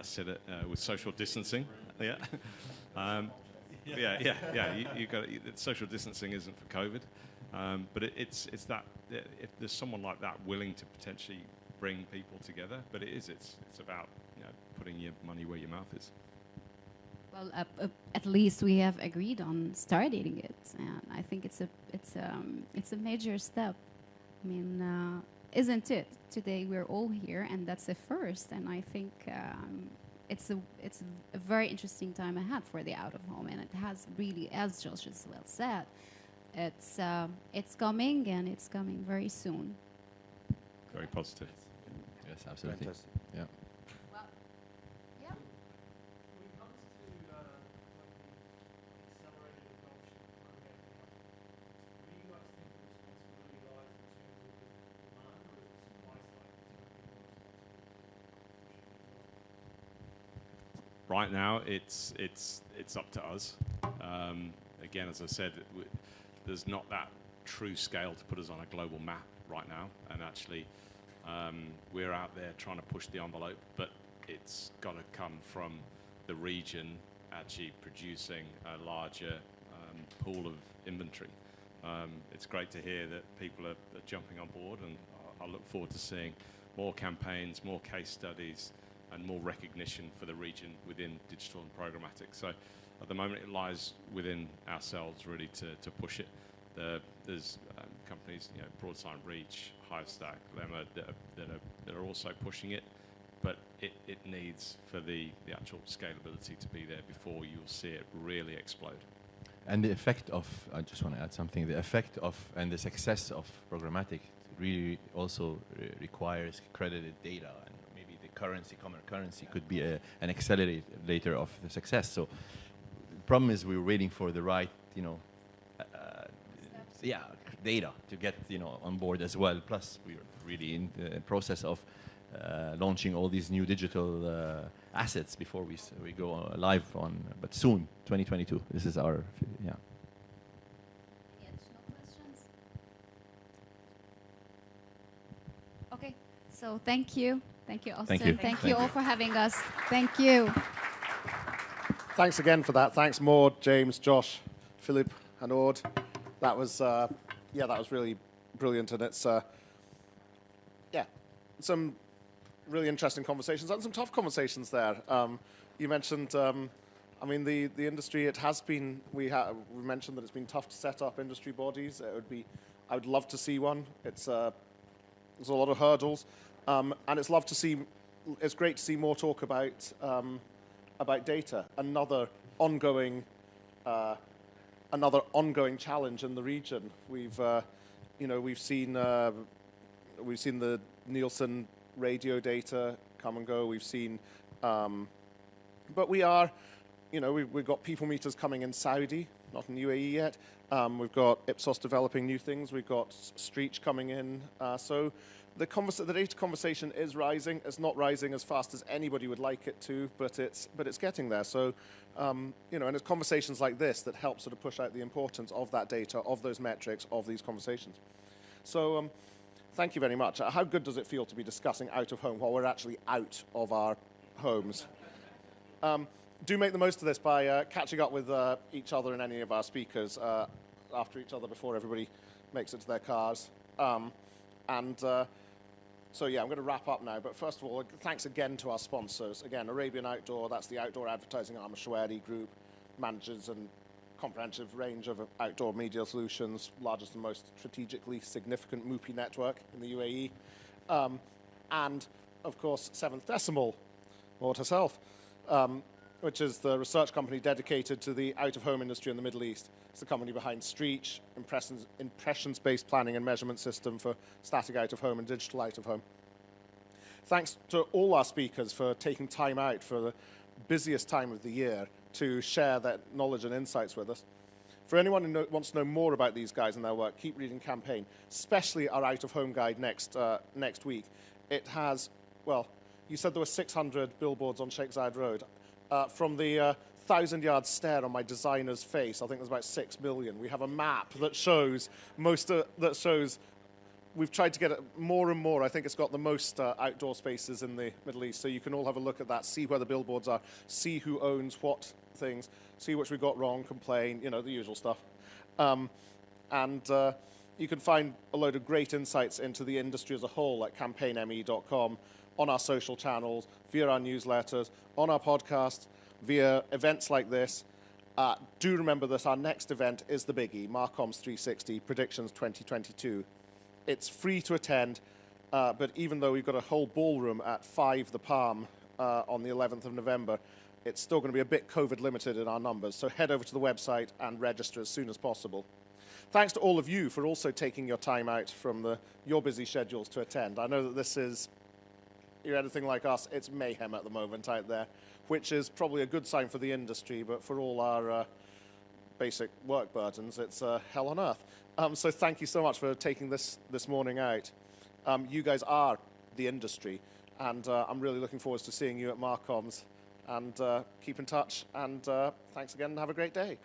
sit at with social distancing. Yeah. You got social distancing isn't for COVID, but it's that if there's someone like that willing to potentially bring people together, but it's about, you know, putting your money where your mouth is. Well, at least we have agreed on starting it, and I think it's a major step. I mean, isn't it? Today we're all here, and that's a first. And I think it's a very interesting time ahead for the out of home, and it has really, as Josh has well said, it's coming, and it's coming very soon. Very positive. Yes, absolutely. Fantastic. Yeah. Well, yeah. When it comes to accelerated adoption of programming, where do you guys think the responsibility lies in terms of the demand, or is the supply side going to be more responsible? Right now, it's up to us. Again, as I said, there's not that true scale to put us on a global map right now, and actually we're out there trying to push the envelope, but it's got to come from the region actually producing a larger pool of inventory. It's great to hear that people are jumping on board, and I look forward to seeing more campaigns, more case studies, and more recognition for the region within digital and programmatic. So at the moment it lies within ourselves really to push it. There's companies, you know, Broadside Reach, Hivestack, Lemma, that are also pushing it, but it needs for the actual scalability to be there before you'll see it really explode. And the effect of, I just want to add something, the effect of and the success of programmatic really also requires credited data, and maybe the currency, common currency, could be an accelerator of the success. So the problem is we're waiting for the right, you know, data to get, you know, on board as well. Plus, we're really in the process of launching all these new digital assets before we go live on, but soon, 2022. This is our, yeah. Any additional questions? Okay, so thank you, Austin. Thank you. Thank you all for having us. Thank you. Thanks again for that. Thanks, Maud, James, Josh, Philip, and Ord. That was, that was really brilliant, and it's, some really interesting conversations and some tough conversations there. You mentioned, I mean, the industry. It has been. We mentioned that it's been tough to set up industry bodies. I would love to see one. There's a lot of hurdles, and it's great to see more talk about data. Another ongoing challenge in the region. We've seen the Nielsen radio data come and go. We've seen, but we've got people meters coming in Saudi, not in UAE yet. We've got Ipsos developing new things. We've got Streech coming in. So the data conversation is rising. It's not rising as fast as anybody would like it to, but it's getting there. So, and it's conversations like this that help sort of push out the importance of that data, of those metrics, of these conversations. So, thank you very much. How good does it feel to be discussing out of home while we're actually out of our homes. Do make the most of this by catching up with each other and any of our speakers after each other before everybody makes it to their cars. So yeah, I'm going to wrap up now. But first of all, thanks again to our sponsors. Again, Arabian Outdoor, that's the outdoor advertising arm of Shaweri Group, manages a comprehensive range of outdoor media solutions, largest and most strategically significant MUPI network in the UAE. And, of course, Seventh Decimal, Maud herself, which is the research company dedicated to the out-of-home industry in the Middle East. It's the company behind Streech, impressions-based planning and measurement system for static out-of-home and digital out-of-home. Thanks to all our speakers for taking time out for the busiest time of the year to share their knowledge and insights with us. For anyone who wants to know more about these guys and their work, keep reading Campaign, especially our out-of-home guide next week. It has, well, you said there were 600 billboards on Sheikh Zayed Road. From the 1,000-yard stare on my designer's face, I think there's about 6 million. We have a map that shows we've tried to get it more and more. I think it's got the most outdoor spaces in the Middle East, so you can all have a look at that, see where the billboards are, see who owns what things, see which we got wrong, complain, you know, the usual stuff. You can find a load of great insights into the industry as a whole at campaignme.com, on our social channels, via our newsletters, on our podcast, via events like this. Do remember that our next event is the biggie, Marcoms 360 Predictions 2022. It's free to attend, but even though we've got a whole ballroom at 5 The Palm on the 11th of November, it's still going to be a bit COVID limited in our numbers. So head over to the website and register as soon as possible. Thanks to all of you for also taking your time out from your busy schedules to attend. I know that this is, you're anything like us, it's mayhem at the moment out there, which is probably a good sign for the industry, but for all our basic work burdens, it's hell on earth. So thank you so much for taking this morning out. You guys are the industry, and I'm really looking forward to seeing you at Marcoms. And keep in touch, and thanks again, and have a great day.